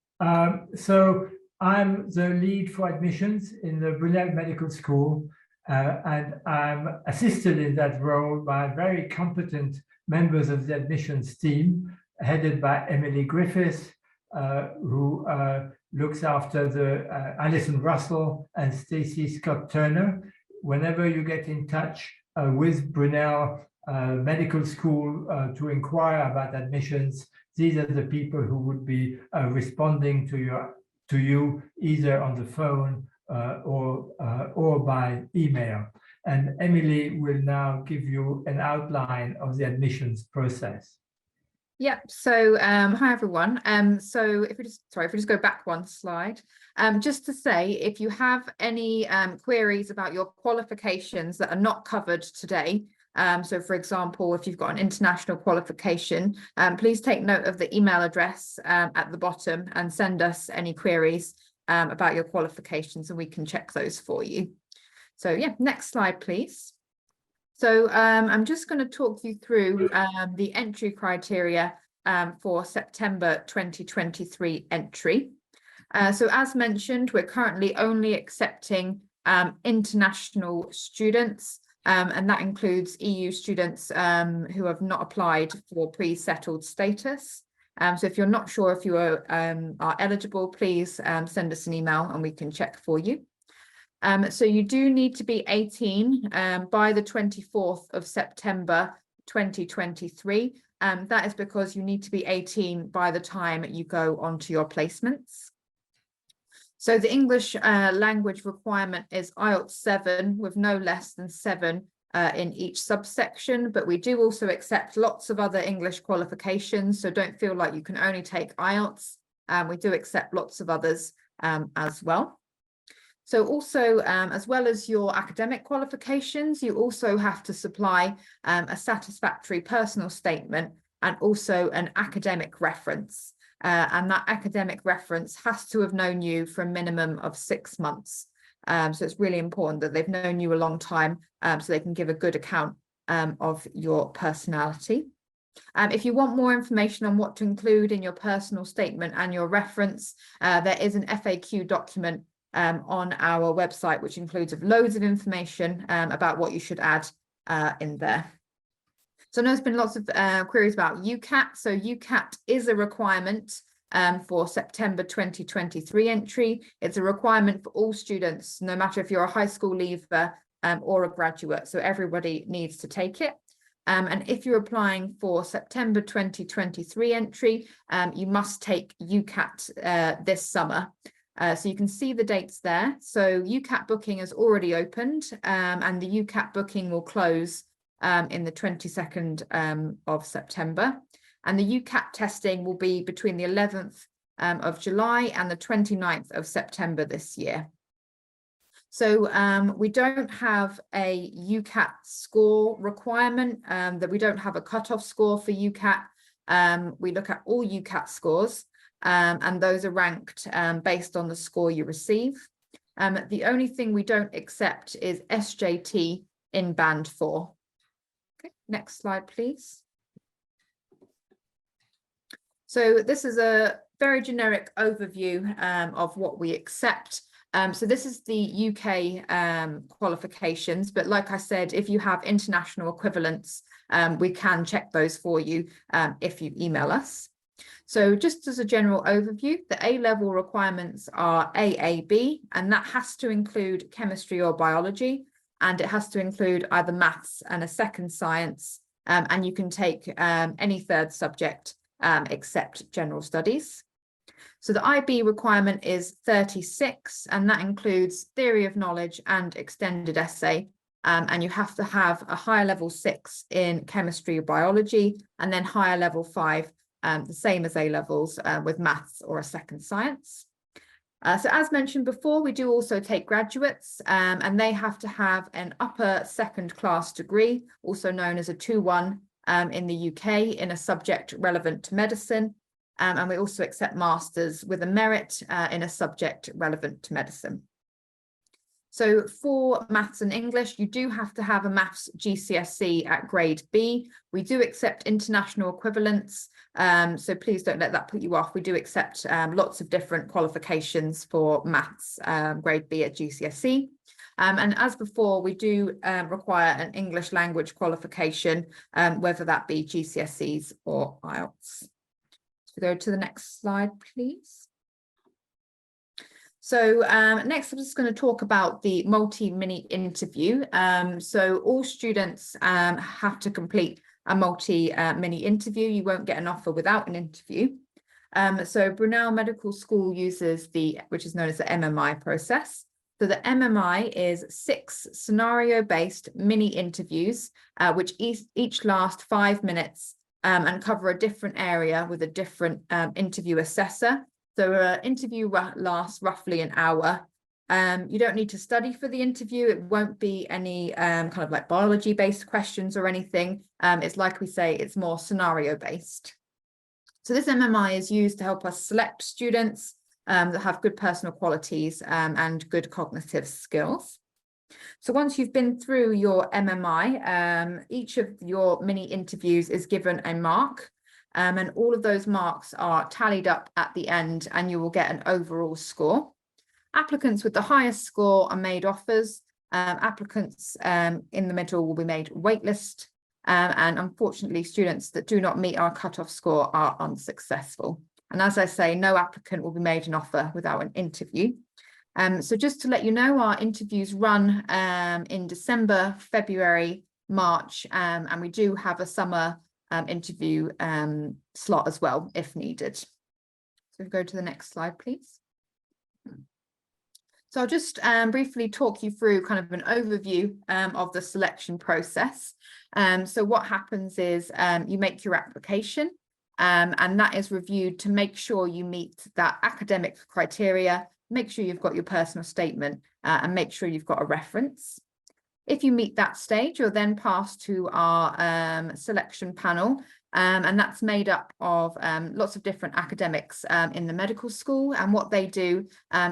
Speaker 3: So I'm the lead for admissions in the Brunel Medical School, and I'm assisted in that role by very competent members of the admissions team, headed by Emily Griffiths, who looks after the Alison Russell and Stacey Scott Turner. Whenever you get in touch with Brunel Medical School to inquire about admissions, these are the people who would be responding to you either on the phone or by email. And Emily will now give you an outline of the admissions process.
Speaker 6: Yeah, so hi everyone. So if we just go back one slide, just to say, if you have any queries about your qualifications that are not covered today, so for example, if you've got an international qualification, please take note of the email address at the bottom and send us any queries about your qualifications, and we can check those for you. So yeah, next slide, please. So I'm just going to talk you through the entry criteria for September 2023 entry. So as mentioned, we're currently only accepting international students, and that includes EU students who have not applied for pre-settled status. So if you're not sure if you are eligible, please send us an email and we can check for you. So you do need to be 18 by the 24th of September 2023. That is because you need to be 18 by the time you go onto your placements. So the English language requirement is IELTS 7 with no less than 7 in each subsection, but we do also accept lots of other English qualifications, so don't feel like you can only take IELTS. We do accept lots of others as well. So also, as well as your academic qualifications, you also have to supply a satisfactory personal statement and also an academic reference. And that academic reference has to have known you for a minimum of 6 months. So it's really important that they've known you a long time, so they can give a good account of your personality. If you want more information on what to include in your personal statement and your reference, there is an FAQ document on our website, which includes loads of information about what you should add in there. So I know there's been lots of queries about UCAT. So UCAT is a requirement for September 2023 entry. It's a requirement for all students, no matter if you're a high school leaver or a graduate. So everybody needs to take it. And if you're applying for September 2023 entry, you must take UCAT this summer. So you can see the dates there. So UCAT booking has already opened, and the UCAT booking will close in the 22nd of September. And the UCAT testing will be between the 11th of July and the 29th of September this year. So we don't have a UCAT score requirement, that we don't have a cutoff score for UCAT. We look at all UCAT scores. And those are ranked based on the score you receive. The only thing we don't accept is SJT in band 4. Okay, next slide, please. So this is a very generic overview of what we accept. So this is the UK qualifications, but like I said, if you have international equivalents, we can check those for you if you email us. So just as a general overview, the A-level requirements are AAB, and that has to include chemistry or biology, and it has to include either maths and a second science, and you can take any third subject except general studies. So the IB requirement is 36, and that includes theory of knowledge and extended essay, and you have to have a higher level 6 in chemistry or biology, and then higher level 5, the same as A levels with maths or a second science. So as mentioned before, we do also take graduates, and they have to have an upper second class degree, also known as a 2-1 in the UK, in a subject relevant to medicine. And we also accept masters with a merit in a subject relevant to medicine. So for maths and English, you do have to have a maths GCSE at grade B. We do accept international equivalents, so please don't let that put you off. We do accept lots of different qualifications for maths grade B at GCSE. And as before, we do require an English language qualification, whether that be GCSEs or IELTS. So go to the next slide, please. So next, I'm just going to talk about the multi-mini interview. So all students have to complete a multi-mini interview. You won't get an offer without an interview. So Brunel Medical School uses which is known as the MMI process. So the MMI is 6 scenario-based mini interviews, which each last 5 minutes and cover a different area with a different interview assessor. So an interview lasts roughly an hour. You don't need to study for the interview. It won't be any kind of like biology-based questions or anything. It's like we say, it's more scenario-based. So this MMI is used to help us select students that have good personal qualities and good cognitive skills. So once you've been through your MMI, each of your mini interviews is given a mark. And all of those marks are tallied up at the end, and you will get an overall score. Applicants with the highest score are made offers. Applicants in the middle will be made waitlist. And unfortunately, students that do not meet our cutoff score are unsuccessful. And as I say, no applicant will be made an offer without an interview. So just to let you know, our interviews run in December, February, March, and we do have a summer interview slot as well, if needed. So go to the next slide, please. So I'll just briefly talk you through kind of an overview of the selection process. So what happens is you make your application, and that is reviewed to make sure you meet that academic criteria, make sure you've got your personal statement, and make sure you've got a reference. If you meet that stage, you're then passed to our selection panel, and that's made up of lots of different academics in the medical school. And what they do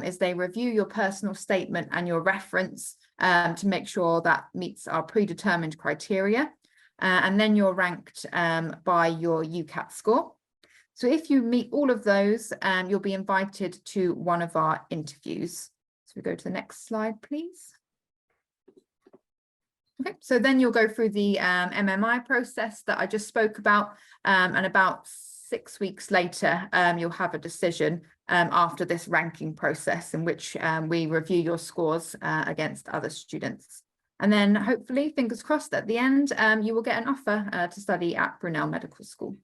Speaker 6: is they review your personal statement and your reference to make sure that meets our predetermined criteria. And then you're ranked by your UCAT score. So if you meet all of those, you'll be invited to one of our interviews. So we go to the next slide, please. Okay, so then you'll go through the MMI process that I just spoke about, and about 6 weeks later, you'll have a decision after this ranking process in which we review your scores against other students. And then hopefully, fingers crossed, at the end, you will get an offer to study at Brunel Medical School.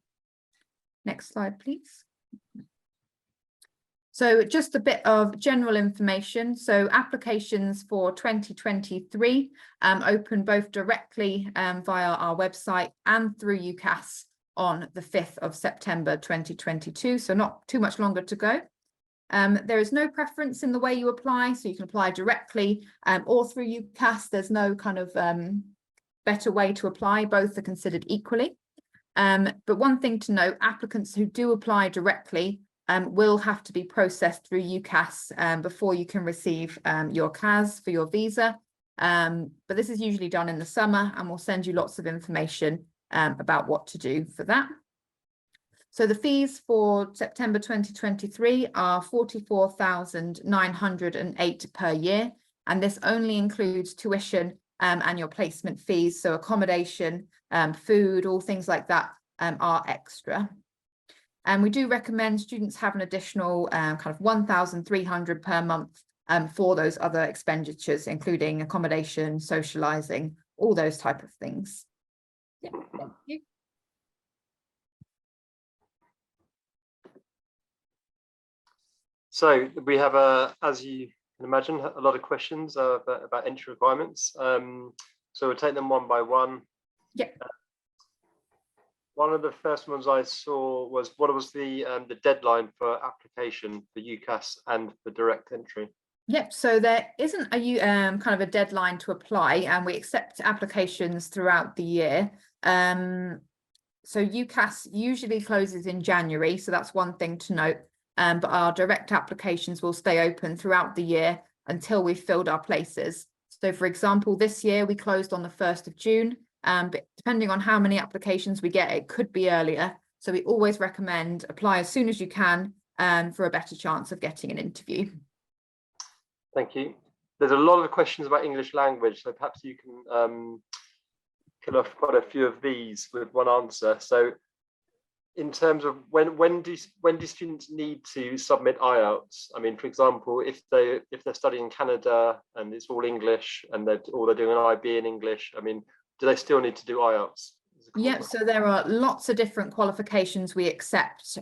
Speaker 6: Next slide, please. So just a bit of general information. So applications for 2023 open both directly via our website and through UCAS on the 5th of September 2022. So not too much longer to go. There is no preference in the way you apply, so you can apply directly or through UCAS. There's no kind of better way to apply. Both are considered equally. But one thing to note, applicants who do apply directly will have to be processed through UCAS before you can receive your CAS for your visa. But this is usually done in the summer, and we'll send you lots of information about what to do for that. So the fees for September 2023 are £44,908 per year, and this only includes tuition and your placement fees. So accommodation, food, all things like that are extra. And we do recommend students have an additional kind of £1,300 per month for those other expenditures, including accommodation, socialising, all those type of things. Yeah, thank you.
Speaker 1: So we have, as you can imagine, a lot of questions about entry requirements. So we'll take them one by one.
Speaker 6: Yeah.
Speaker 1: One of the first ones I saw was, what was the deadline for application for UCAS and for direct entry?
Speaker 6: Yep, so there isn't a kind of a deadline to apply, and we accept applications throughout the year. So UCAS usually closes in January, so that's one thing to note. But our direct applications will stay open throughout the year until we've filled our places. So for example, this year we closed on the 1st of June, but depending on how many applications we get, it could be earlier. So we always recommend apply as soon as you can for a better chance of getting an interview.
Speaker 1: Thank you. There's a lot of questions about English language, so perhaps you can kill off quite a few of these with one answer. So in terms of when do students need to submit IELTS? I mean, for example, if they're studying in Canada and it's all English and they're doing an IB in English, I mean, do they still need to do IELTS?
Speaker 6: Yep, so there are lots of different qualifications we accept.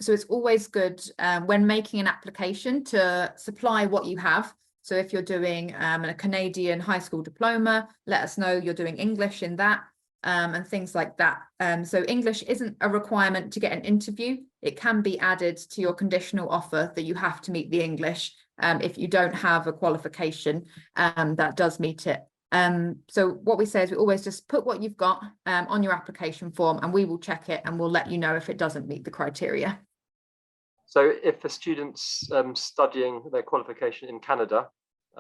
Speaker 6: So it's always good when making an application to supply what you have. So if you're doing a Canadian high school diploma, let us know you're doing English in that and things like that. So English isn't a requirement to get an interview. It can be added to your conditional offer that you have to meet the English if you don't have a qualification that does meet it. So what we say is we always just put what you've got on your application form, and we will check it and we'll let you know if it doesn't meet the criteria.
Speaker 1: So if a student's studying their qualification in Canada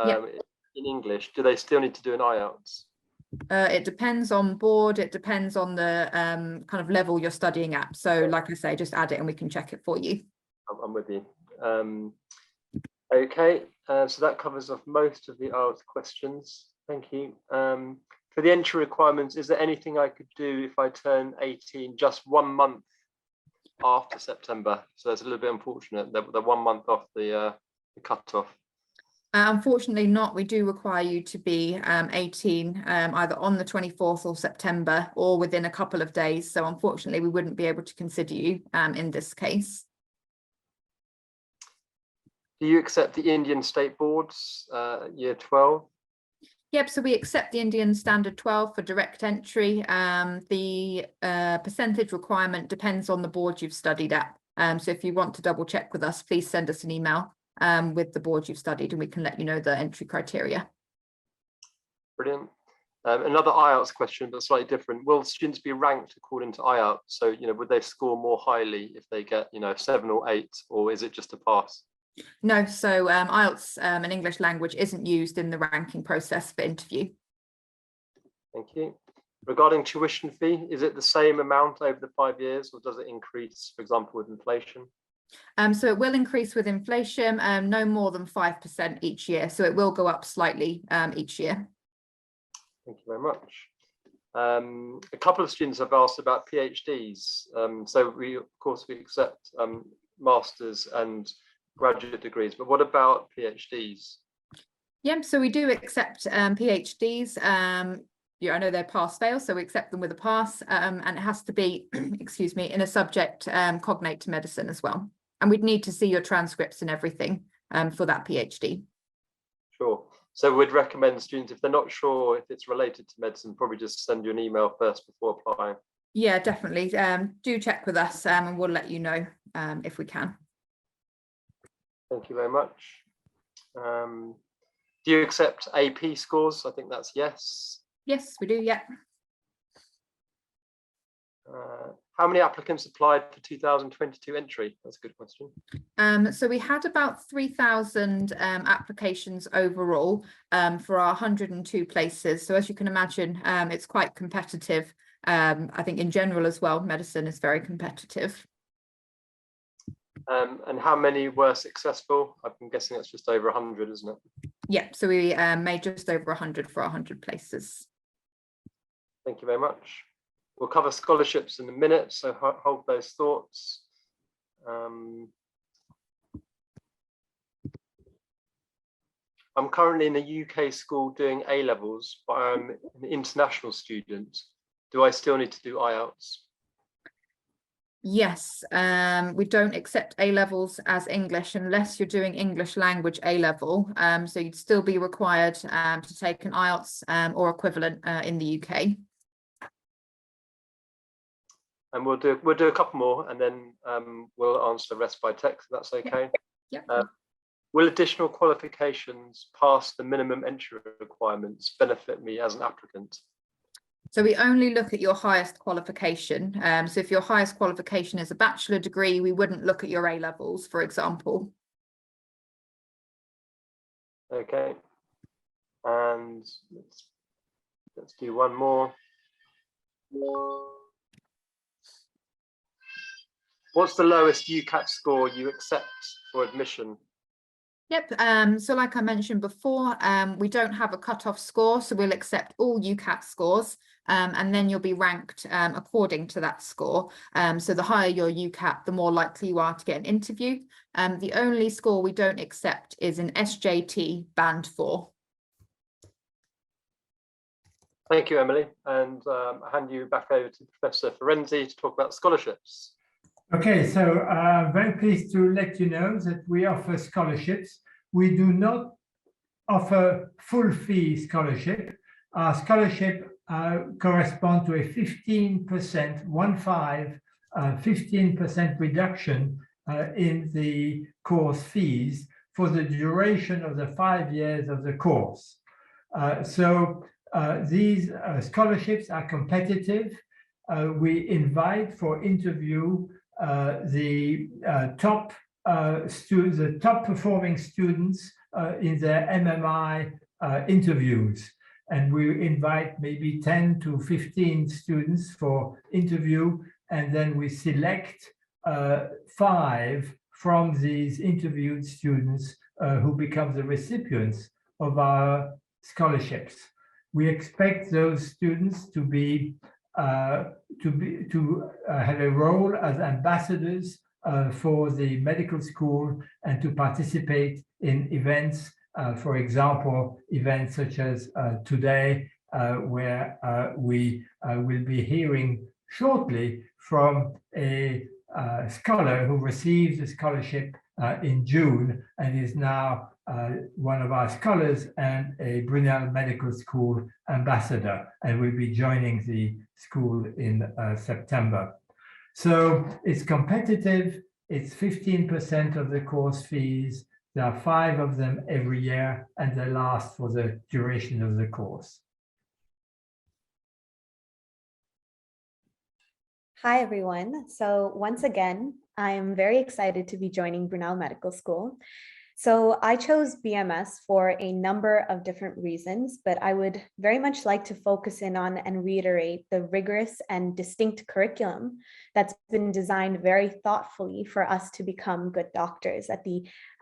Speaker 1: in English, do they still need to do an IELTS?
Speaker 6: It depends on board. It depends on the kind of level you're studying at. So like I say, just add it and we can check it for you.
Speaker 1: I'm with you. Okay, so that covers off most of the IELTS questions. Thank you. For the entry requirements, is there anything I could do if I turn 18 just 1 month after September? So that's a little bit unfortunate. They're 1 month off the cutoff.
Speaker 6: Unfortunately not. We do require you to be 18 either on the 24th of September or within a couple of days. So unfortunately, we wouldn't be able to consider you in this case.
Speaker 1: Do you accept the Indian State Boards, year 12?
Speaker 6: Yep, so we accept the Indian Standard 12 for direct entry. The percentage requirement depends on the board you've studied at. So if you want to double check with us, please send us an email with the board you've studied and we can let you know the entry criteria. Brilliant.
Speaker 1: Another IELTS question, but slightly different. Will students be ranked according to IELTS? So, would they score more highly if they get, 7 or 8, or is it just a pass?
Speaker 6: No, so IELTS and English language isn't used in the ranking process for interview.
Speaker 1: Thank you. Regarding tuition fee, is it the same amount over the 5 years, or does it increase, for example, with inflation?
Speaker 6: So it will increase with inflation, no more than 5% each year. So it will go up slightly each year.
Speaker 1: Thank you very much. A couple of students have asked about PhDs. So we, of course, we accept masters and graduate degrees, but what about PhDs?
Speaker 6: Yeah, so we do accept PhDs. I know they're pass-fail, so we accept them with a pass, and it has to be, excuse me, in a subject cognate to medicine as well. And we'd need to see your transcripts and everything for that PhD. Sure. So we'd recommend students, if they're not sure if it's related to medicine, probably just send you an email first before applying. Yeah, definitely. Do check with us and we'll let you know if we can. Thank you very much. Do you accept AP scores? I think that's yes. Yes, we do, yeah. How many applicants applied for 2022 entry? That's a good question. So we had about 3,000 applications overall for our 102 places. So as you can imagine, it's quite competitive. I think in general as well, medicine is very competitive. And how many were successful? I'm guessing that's just over 100, isn't it? Yeah, so we made just over 100 for 100 places. Thank you very much. We'll cover scholarships in a minute, so hold those thoughts. I'm currently in a UK school doing A-levels, but I'm an international student. Do I still need to do IELTS? Yes, we don't accept A-levels as English unless you're doing English language A-level. So you'd still be required to take an IELTS or equivalent in the UK.
Speaker 1: And we'll do a couple more, and then we'll answer the rest by text, if that's okay.
Speaker 6: Yep.
Speaker 1: Will additional qualifications past the minimum entry requirements benefit me as an applicant?
Speaker 6: So we only look at your highest qualification. So if your highest qualification is a bachelor degree, we wouldn't look at your A-levels, for example.
Speaker 1: Okay. And let's do one more. What's the lowest UCAT score you accept for admission?
Speaker 6: Yep, so like I mentioned before, we don't have a cutoff score, so we'll accept all UCAT scores, and then you'll be ranked according to that score. So the higher your UCAT, the more likely you are to get an interview. The only score we don't accept is an SJT band 4.
Speaker 1: Thank you, Emily, and I hand you back over to Professor Ferenzi to talk about scholarships.
Speaker 3: Okay, so I'm very pleased to let you know that we offer scholarships. We do not offer full fee scholarship. Our scholarship correspond to a 15%, 15% reduction in the course fees for the duration of the 5 years of the course. So these scholarships are competitive. We invite for interview the top performing students in their MMI interviews, and we invite maybe 10 to 15 students for interview, and then we select 5 from these interviewed students who become the recipients of our scholarships. We expect those students to have a role as ambassadors for the medical school and to participate in events, for example, events such as today, where we will be hearing shortly from a scholar who received a scholarship in June and is now one of our scholars and a Brunel Medical School ambassador, and will be joining the school in September. So it's competitive, it's 15% of the course fees, there are 5 of them every year, and they last for the duration of the course.
Speaker 11: Hi, everyone. So once again, I'm very excited to be joining Brunel Medical School. So I chose BMS for a number of different reasons, but I would very much like to focus in on and reiterate the rigorous and distinct curriculum that's been designed very thoughtfully for us to become good doctors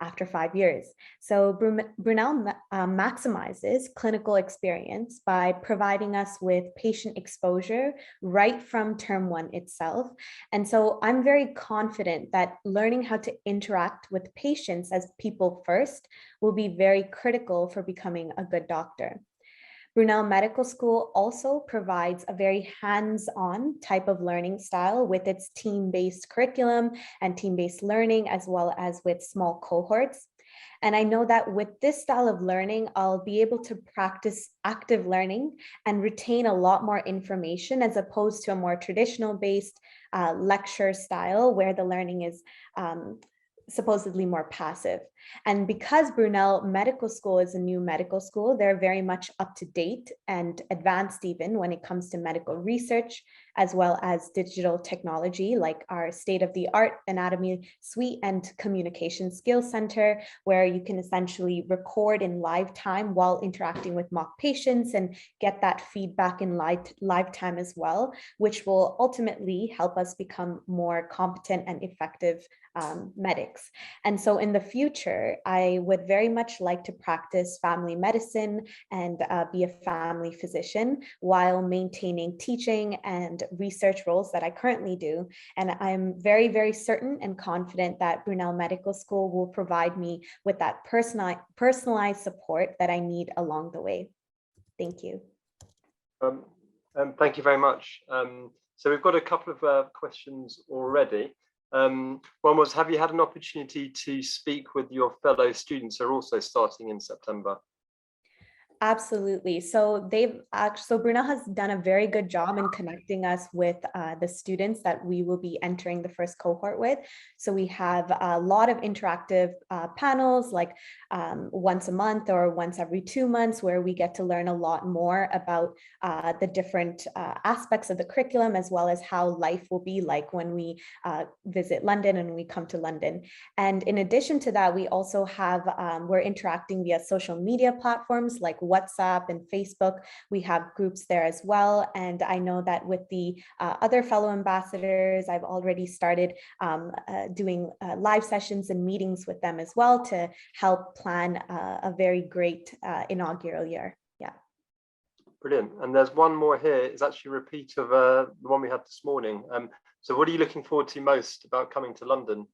Speaker 11: after 5 years. So Brunel maximizes clinical experience by providing us with patient exposure right from term 1 itself. And so I'm very confident that learning how to interact with patients as people first will be very critical for becoming a good doctor. Brunel Medical School also provides a very hands-on type of learning style with its team-based curriculum and team-based learning, as well as with small cohorts. And I know that with this style of learning, I'll be able to practice active learning and retain a lot more information as opposed to a more traditional based lecture style where the learning is supposedly more passive. And because Brunel Medical School is a new medical school, they're very much up to date and advanced even when it comes to medical research, as well as digital technology, like our state-of-the-art anatomy suite and communication skills center, where you can essentially record in live time while interacting with mock patients and get that feedback in live time as well, which will ultimately help us become more competent and effective medics. And so in the future, I would very much like to practice family medicine and be a family physician while maintaining teaching and research roles that I currently do. And I'm very, very certain and confident that Brunel Medical School will provide me with that personalized support that I need along the way. Thank you.
Speaker 1: Thank you very much. So we've got a couple of questions already. One was, have you had an opportunity to speak with your fellow students who are also starting in September?
Speaker 11: Absolutely. So Brunel has done a very good job in connecting us with the students that we will be entering the first cohort with. So we have a lot of interactive panels, like once a month or once every 2 months, where we get to learn a lot more about the different aspects of the curriculum, as well as how life will be like when we visit London and we come to London. And in addition to that, we also have, we're interacting via social media platforms like WhatsApp and Facebook. We have groups there as well. And I know that with the other fellow ambassadors, I've already started doing live sessions and meetings with them as well to help plan a very great inaugural year. Yeah.
Speaker 1: Brilliant. And there's one more here. It's actually a repeat of the one we had this morning. So what are you looking forward to most about coming to London?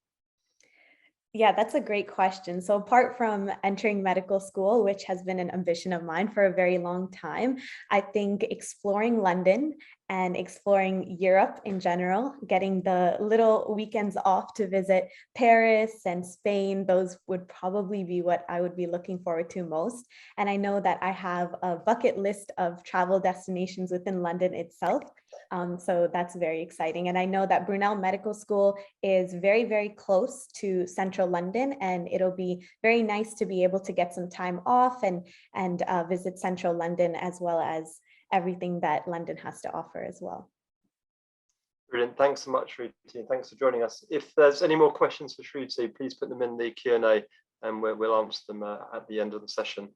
Speaker 11: Yeah, that's a great question. So apart from entering medical school, which has been an ambition of mine for a very long time, I think exploring London and exploring Europe in general, getting the little weekends off to visit Paris and Spain, those would probably be what I would be looking forward to most. And I know that I have a bucket list of travel destinations within London itself. So that's very exciting. And I know that Brunel Medical School is very, very close to central London, and it'll be very nice to be able to get some time off and visit central London, as well as everything that London has to offer as well.
Speaker 1: Brilliant. Thanks so much, Shruti. Thanks for joining us. If there's any more questions for Shruti, please put them in the Q&A and we'll answer them at the end of the session.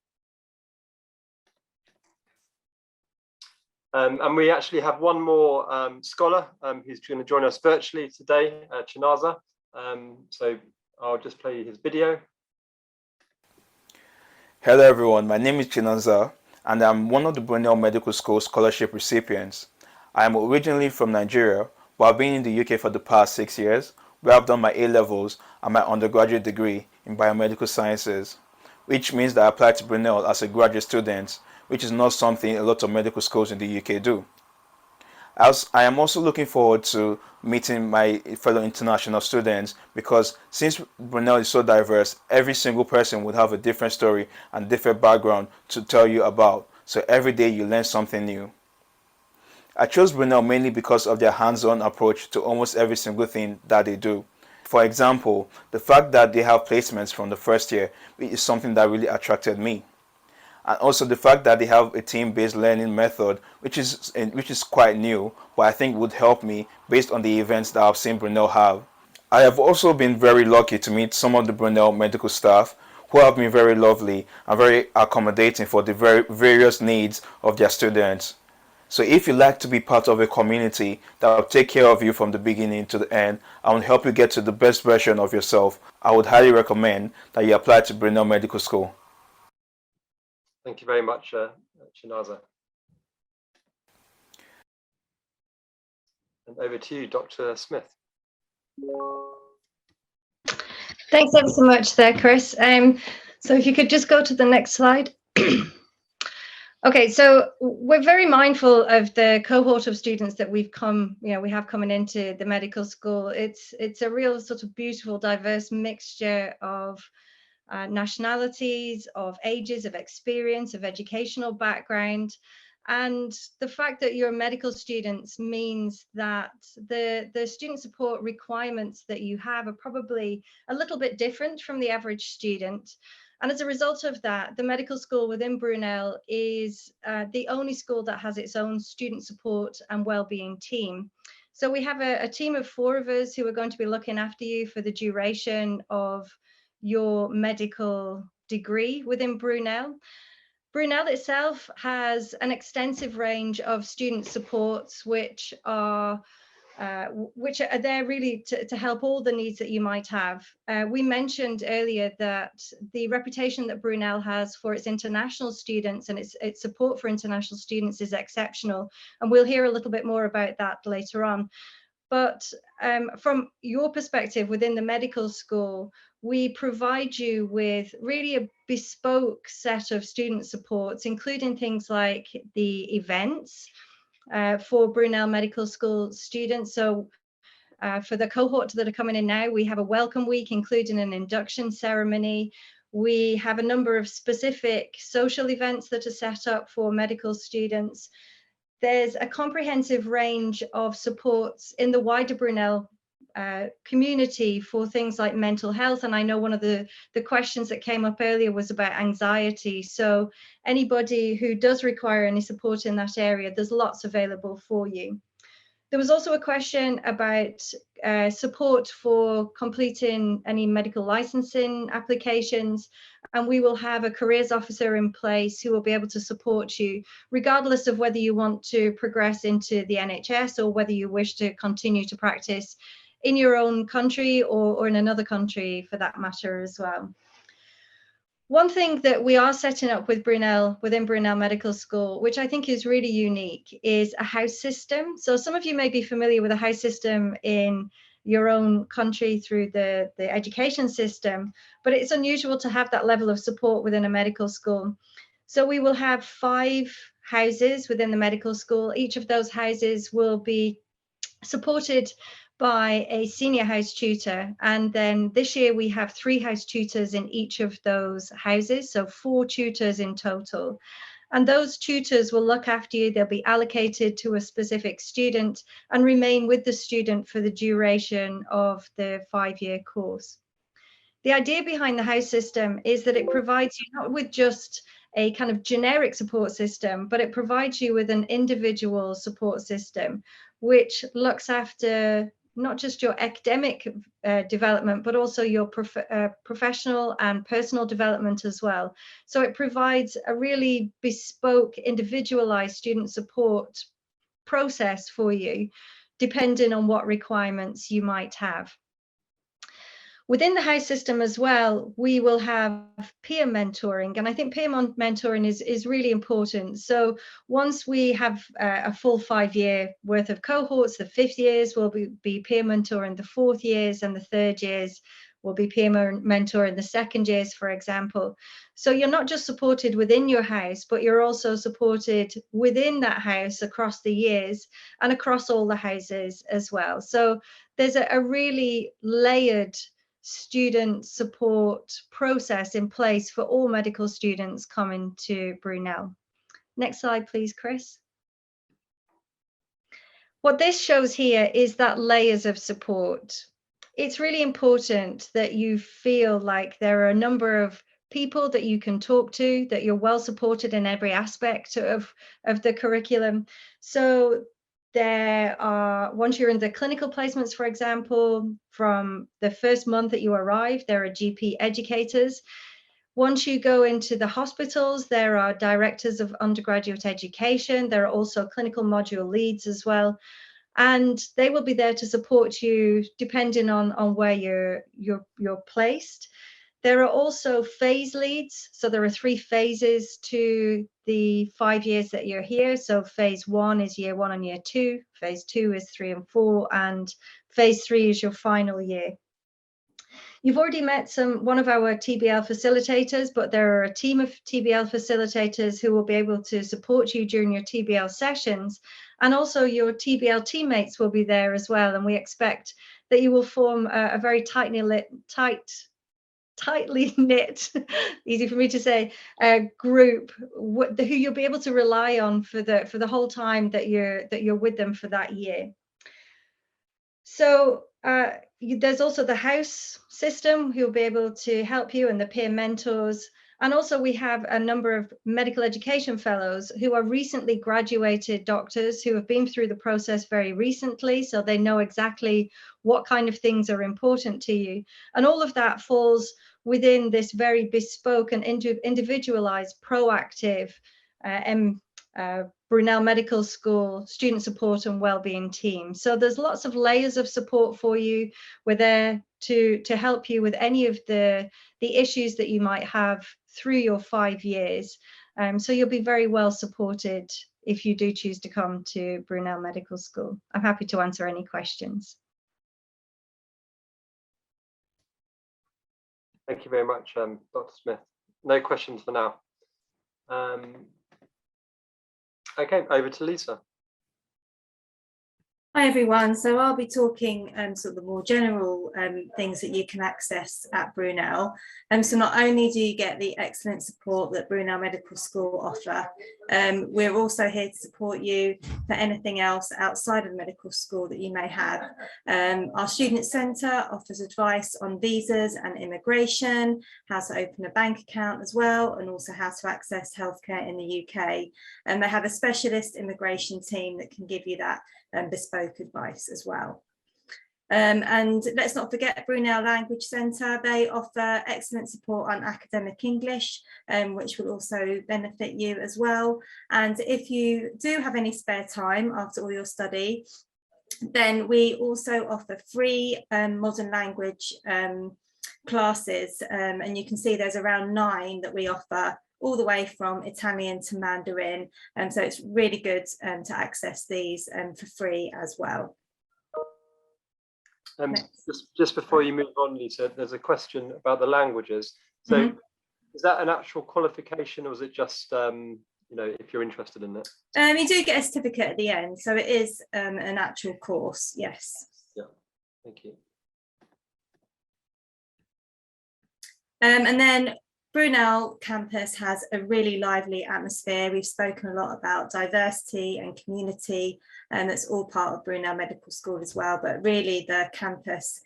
Speaker 1: And we actually have one more scholar who's going to join us virtually today, Chinaza. So I'll just play his video.
Speaker 12: Hello everyone, my name is Chinaza and I'm one of the Brunel Medical School scholarship recipients. I am originally from Nigeria, but I've been in the UK for the past 6 years, where I've done my A-levels and my undergraduate degree in biomedical sciences, which means that I applied to Brunel as a graduate student, which is not something a lot of medical schools in the UK do. I am also looking forward to meeting my fellow international students, because since Brunel is so diverse, every single person would have a different story and different background to tell you about. So every day you learn something new. I chose Brunel mainly because of their hands-on approach to almost every single thing that they do. For example, the fact that they have placements from the first year is something that really attracted me. And also the fact that they have a team-based learning method, which is quite new, but I think would help me based on the events that I've seen Brunel have. I have also been very lucky to meet some of the Brunel medical staff who have been very lovely and very accommodating for the various needs of their students. So if you like to be part of a community that will take care of you from the beginning to the end and will help you get to the best version of yourself, I would highly recommend that you apply to Brunel Medical School.
Speaker 1: Thank you very much, Chinaza. And over to you, Dr. Smith.
Speaker 7: Thanks ever so much there, Chris. So if you could just go to the next slide. Okay, so we're very mindful of the cohort of students that we have coming into the medical school. It's a real sort of beautiful, diverse mixture of nationalities, of ages, of experience, of educational background. And the fact that you're medical students means that the student support requirements that you have are probably a little bit different from the average student. And as a result of that, the medical school within Brunel is the only school that has its own student support and wellbeing team. So we have a team of 4 of us who are going to be looking after you for the duration of your medical degree within Brunel. Brunel itself has an extensive range of student supports which are there really to help all the needs that you might have. We mentioned earlier that the reputation that Brunel has for its international students and its support for international students is exceptional, and we'll hear a little bit more about that later on. But from your perspective within the medical school, we provide you with really a bespoke set of student supports, including things like the events, for Brunel Medical School students. So for the cohort that are coming in now, we have a welcome week, including an induction ceremony. We have a number of specific social events that are set up for medical students. There's a comprehensive range of supports in the wider Brunel community for things like mental health. And I know one of the questions that came up earlier was about anxiety. So anybody who does require any support in that area, there's lots available for you. There was also a question about support for completing any medical licensing applications, and we will have a careers officer in place who will be able to support you, regardless of whether you want to progress into the NHS or whether you wish to continue to practice in your own country or in another country for that matter as well. One thing that we are setting up with within Brunel Medical School, which I think is really unique, is a house system. So some of you may be familiar with a house system in your own country through the education system, but it's unusual to have that level of support within a medical school. So we will have 5 houses within the medical school. Each of those houses will be supported by a senior house tutor, and then this year we have 3 house tutors in each of those houses, so 4 tutors in total. And those tutors will look after you. They'll be allocated to a specific student and remain with the student for the duration of the 5-year course. The idea behind the house system is that it provides you not with just a kind of generic support system, but it provides you with an individual support system which looks after not just your academic development, but also your professional and personal development as well. So it provides a really bespoke, individualized student support process for you, depending on what requirements you might have. Within the house system as well, we will have peer mentoring, and I think peer mentoring is really important. So once we have a full 5-year worth of cohorts, the 5th years will be peer mentoring the 4th years, and the 3rd years will be peer mentoring the 2nd years, for example. So you're not just supported within your house, but you're also supported within that house across the years and across all the houses as well. So there's a really layered student support process in place for all medical students coming to Brunel. Next slide, please, Chris. What this shows here is that layers of support. It's really important that you feel like there are a number of people that you can talk to, that you're well supported in every aspect of the curriculum. So there are, once you're in the clinical placements, for example, from the first month that you arrive, there are GP educators. Once you go into the hospitals, there are directors of undergraduate education. There are also clinical module leads as well. And they will be there to support you depending on where you're placed. There are also phase leads. So there are 3 phases to the 5 years that you're here. So phase 1 is year 1 and year 2. Phase 2 is 3 and 4. And phase 3 is your final year. You've already met one of our TBL facilitators, but there are a team of TBL facilitators who will be able to support you during your TBL sessions. And also your TBL teammates will be there as well. And we expect that you will form a very tightly knit, easy for me to say, group who you'll be able to rely on for the whole time that you're with them for that year. So there's also the house system who will be able to help you, and the peer mentors. And also we have a number of medical education fellows who are recently graduated doctors who have been through the process very recently, so they know exactly what kind of things are important to you. And all of that falls within this very bespoke and individualized, proactive Brunel Medical School student support and wellbeing team. So there's lots of layers of support for you. We're there to help you with any of the issues that you might have through your 5 years. So you'll be very well supported if you do choose to come to Brunel Medical School. I'm happy to answer any questions.
Speaker 1: Thank you very much, Dr. Smith. No questions for now. Okay, over to Lisa.
Speaker 10: Hi everyone, so I'll be talking sort of the more general things that you can access at Brunel. So not only do you get the excellent support that Brunel Medical School offer, we're also here to support you for anything else outside of medical school that you may have. Our Student Centre offers advice on visas and immigration, how to open a bank account as well, and also how to access healthcare in the UK. And they have a specialist immigration team that can give you that bespoke advice as well. And let's not forget Brunel Language Centre. They offer excellent support on academic English, which will also benefit you as well. And if you do have any spare time after all your study, then we also offer free modern language classes. And you can see there's around 9 that we offer, all the way from Italian to Mandarin. And so it's really good to access these for free as well.
Speaker 1: Just before you move on, Lisa, there's a question about the languages. So is that an actual qualification, or is it just, you know, if you're interested in it?
Speaker 10: You do get a certificate at the end, so it is an actual course, yes.
Speaker 1: Yeah, thank you.
Speaker 10: And then Brunel campus has a really lively atmosphere. We've spoken a lot about diversity and community, and that's all part of Brunel Medical School as well. But really the campus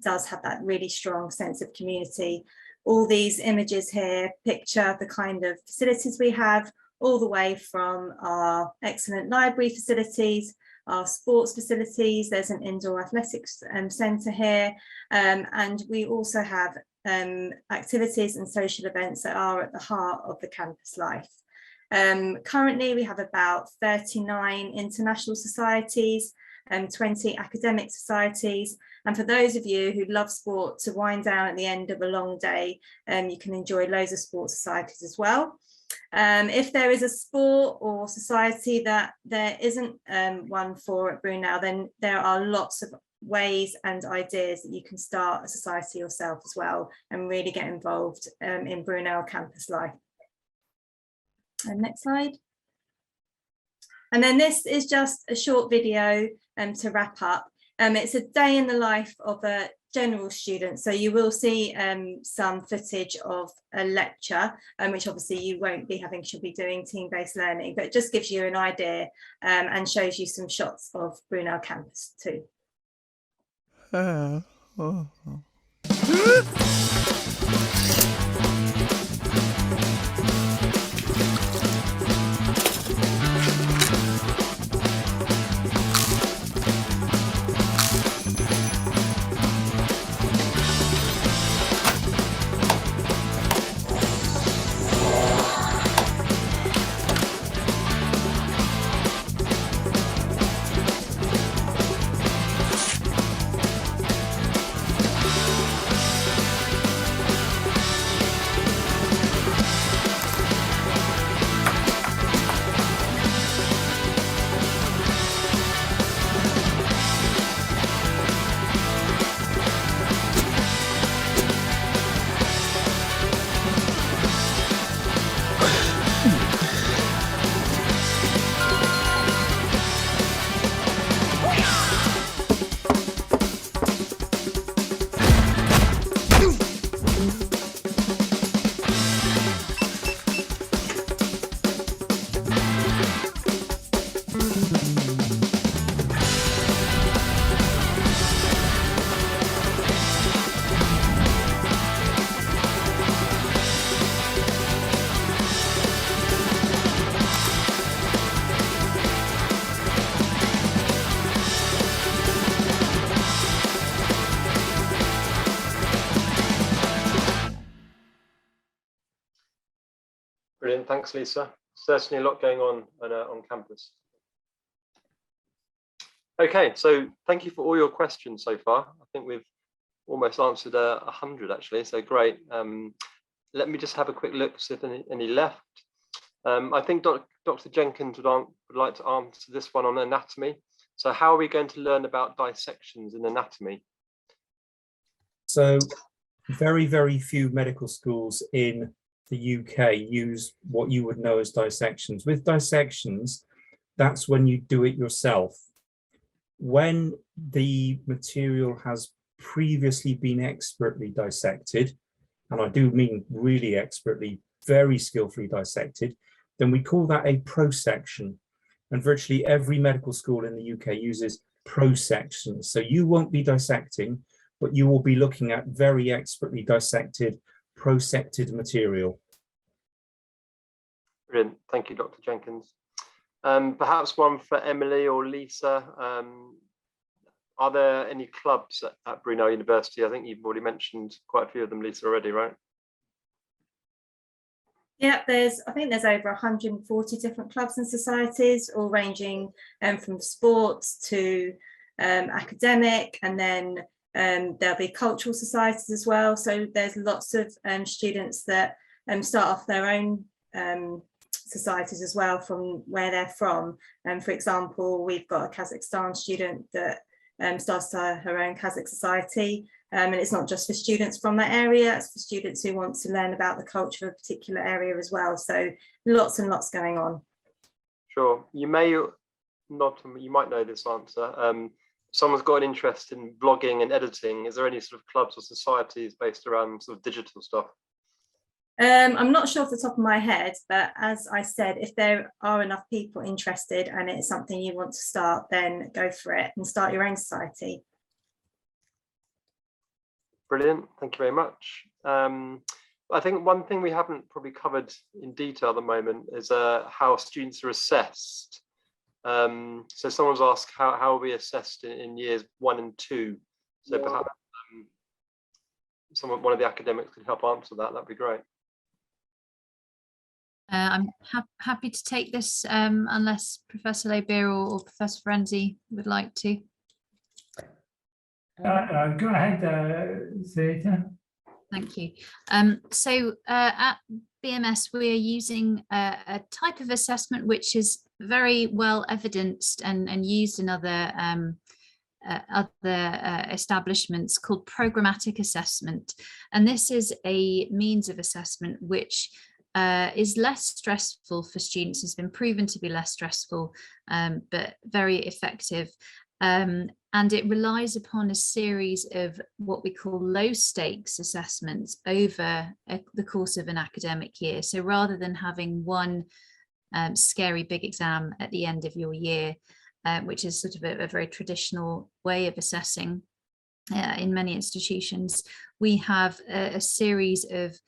Speaker 10: does have that really strong sense of community. All these images here picture the kind of facilities we have, all the way from our excellent library facilities, our sports facilities. There's an indoor athletics centre here, and we also have activities and social events that are at the heart of the campus life. Currently, we have about 39 international societies and 20 academic societies. And for those of you who love sport to wind down at the end of a long day, you can enjoy loads of sports societies as well. If there is a sport or society that there isn't one for at Brunel, then there are lots of ways and ideas that you can start a society yourself as well and really get involved in Brunel campus life. And next slide. And then this is just a short video to wrap up. It's a day in the life of a general student, so you will see some footage of a lecture, which obviously you won't be having, she'll be doing team-based learning, but it just gives you an idea and shows you some shots of Brunel campus too.
Speaker 1: Brilliant, thanks Lisa. Certainly a lot going on campus. Okay, so thank you for all your questions so far. I think we've almost answered 100 actually, so great. Let me just have a quick look, see if any left. I think Dr. Jenkins would like to answer this one on anatomy. So how are we going to learn about dissections in anatomy?
Speaker 9: So very, very few medical schools in the UK use what you would know as dissections. With dissections, that's when you do it yourself. when the material has previously been expertly dissected, and I do mean really expertly, very skillfully dissected, then we call that a prosection. And virtually every medical school in the UK uses prosections. So you won't be dissecting, but you will be looking at very expertly dissected, prosected material.
Speaker 1: Brilliant. Thank you, Dr. Jenkins. Perhaps one for Emily or Lisa. Are there any clubs at Brunel University? I think you've already mentioned quite a few of them, Lisa, already, right?
Speaker 10: Yeah, I think there's over 140 different clubs and societies, all ranging from sports to academic, and then there'll be cultural societies as well. So there's lots of students that start off their own societies as well from where they're from. For example, we've got a Kazakhstan student that starts her own Kazakh society. And it's not just for students from that area, it's for students who want to learn about the culture of a particular area as well. So lots and lots going on.
Speaker 1: Sure. You might know this answer. Someone's got an interest in blogging and editing. Is there any sort of clubs or societies based around sort of digital stuff?
Speaker 10: I'm not sure off the top of my head, but as I said, if there are enough people interested and it's something you want to start, then go for it and start your own society.
Speaker 1: Brilliant, thank you very much. I think one thing we haven't probably covered in detail at the moment is how students are assessed. So someone's asked how are we assessed in years 1 and 2? So perhaps one of the academics could help answer that. That'd be great.
Speaker 4: I'm happy to take this unless Professor Lobier or Professor Ferenzi would like to.
Speaker 3: Go ahead, Sarita.
Speaker 4: Thank you. So at BMS, we are using a type of assessment which is very well evidenced and used in other establishments, called programmatic assessment. And this is a means of assessment which is less stressful for students, has been proven to be less stressful, but very effective. And it relies upon a series of what we call low stakes assessments over the course of an academic year. So rather than having one scary big exam at the end of your year, which is sort of a very traditional way of assessing in many institutions, we have a series of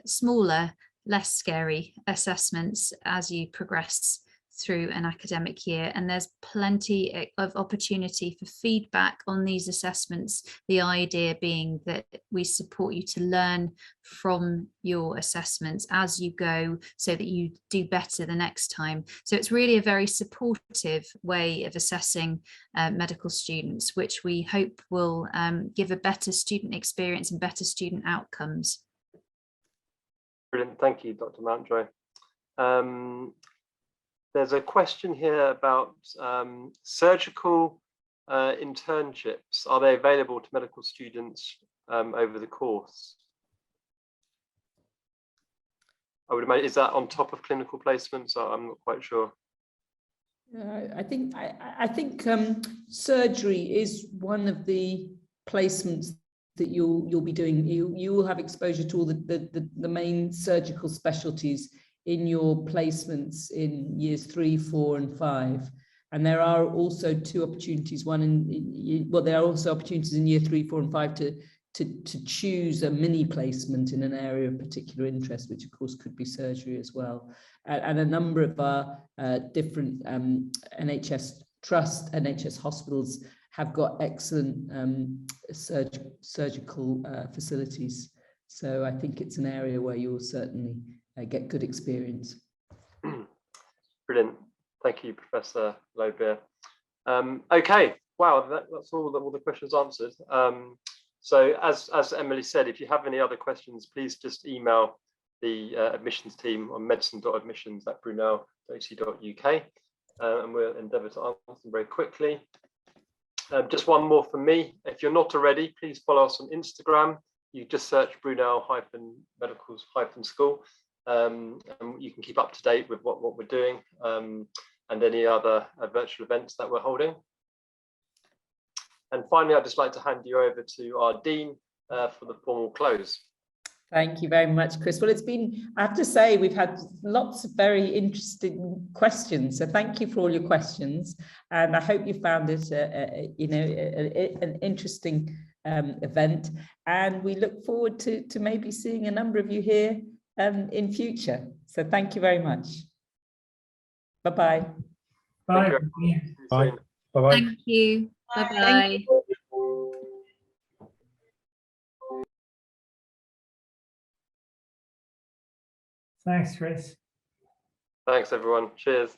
Speaker 4: smaller, less scary assessments as you progress through an academic year, and there's plenty of opportunity for feedback on these assessments, the idea being that we support you to learn from your assessments as you go so that you do better the next time. So it's really a very supportive way of assessing medical students, which we hope will give a better student experience and better student outcomes.
Speaker 1: Brilliant, thank you, Dr. Mountjoy. There's a question here about surgical internships. Are they available to medical students over the course? I would imagine, is that on top of clinical placements? I'm not quite sure.
Speaker 2: I think surgery is one of the placements that you'll be doing. You will have exposure to all the main surgical specialties in your placements in years 3, 4, and 5. And there are also two opportunities. There are also opportunities in year 3, 4, and 5 to choose a mini placement in an area of particular interest, which of course could be surgery as well. And a number of our different NHS trust, NHS hospitals have got excellent surgical facilities. So I think it's an area where you'll certainly get good experience.
Speaker 1: Brilliant. Thank you, Professor Lobier. Okay, wow, that's all the questions answered. So as Emily said, if you have any other questions, please just email the admissions team on medicine.admissions@brunel.ac.uk, and we'll endeavour to answer them very quickly. Just one more from me. If you're not already, please follow us on Instagram. You just search Brunel-Medicals-School, and you can keep up to date with what we're doing and any other virtual events that we're holding. And finally, I'd just like to hand you over to our Dean for the formal close.
Speaker 2: Thank you very much, Chris. Well, it's been, I have to say, we've had lots of very interesting questions. So thank you for all your questions. And I hope you found it, an interesting event. And we look forward to maybe seeing a number of you here in future. So thank you very much. Bye-bye.
Speaker 3: Bye.
Speaker 9: Bye. Bye-bye.
Speaker 4: Thank you. Bye-bye.
Speaker 3: Thanks, Chris.
Speaker 1: Thanks, everyone. Cheers.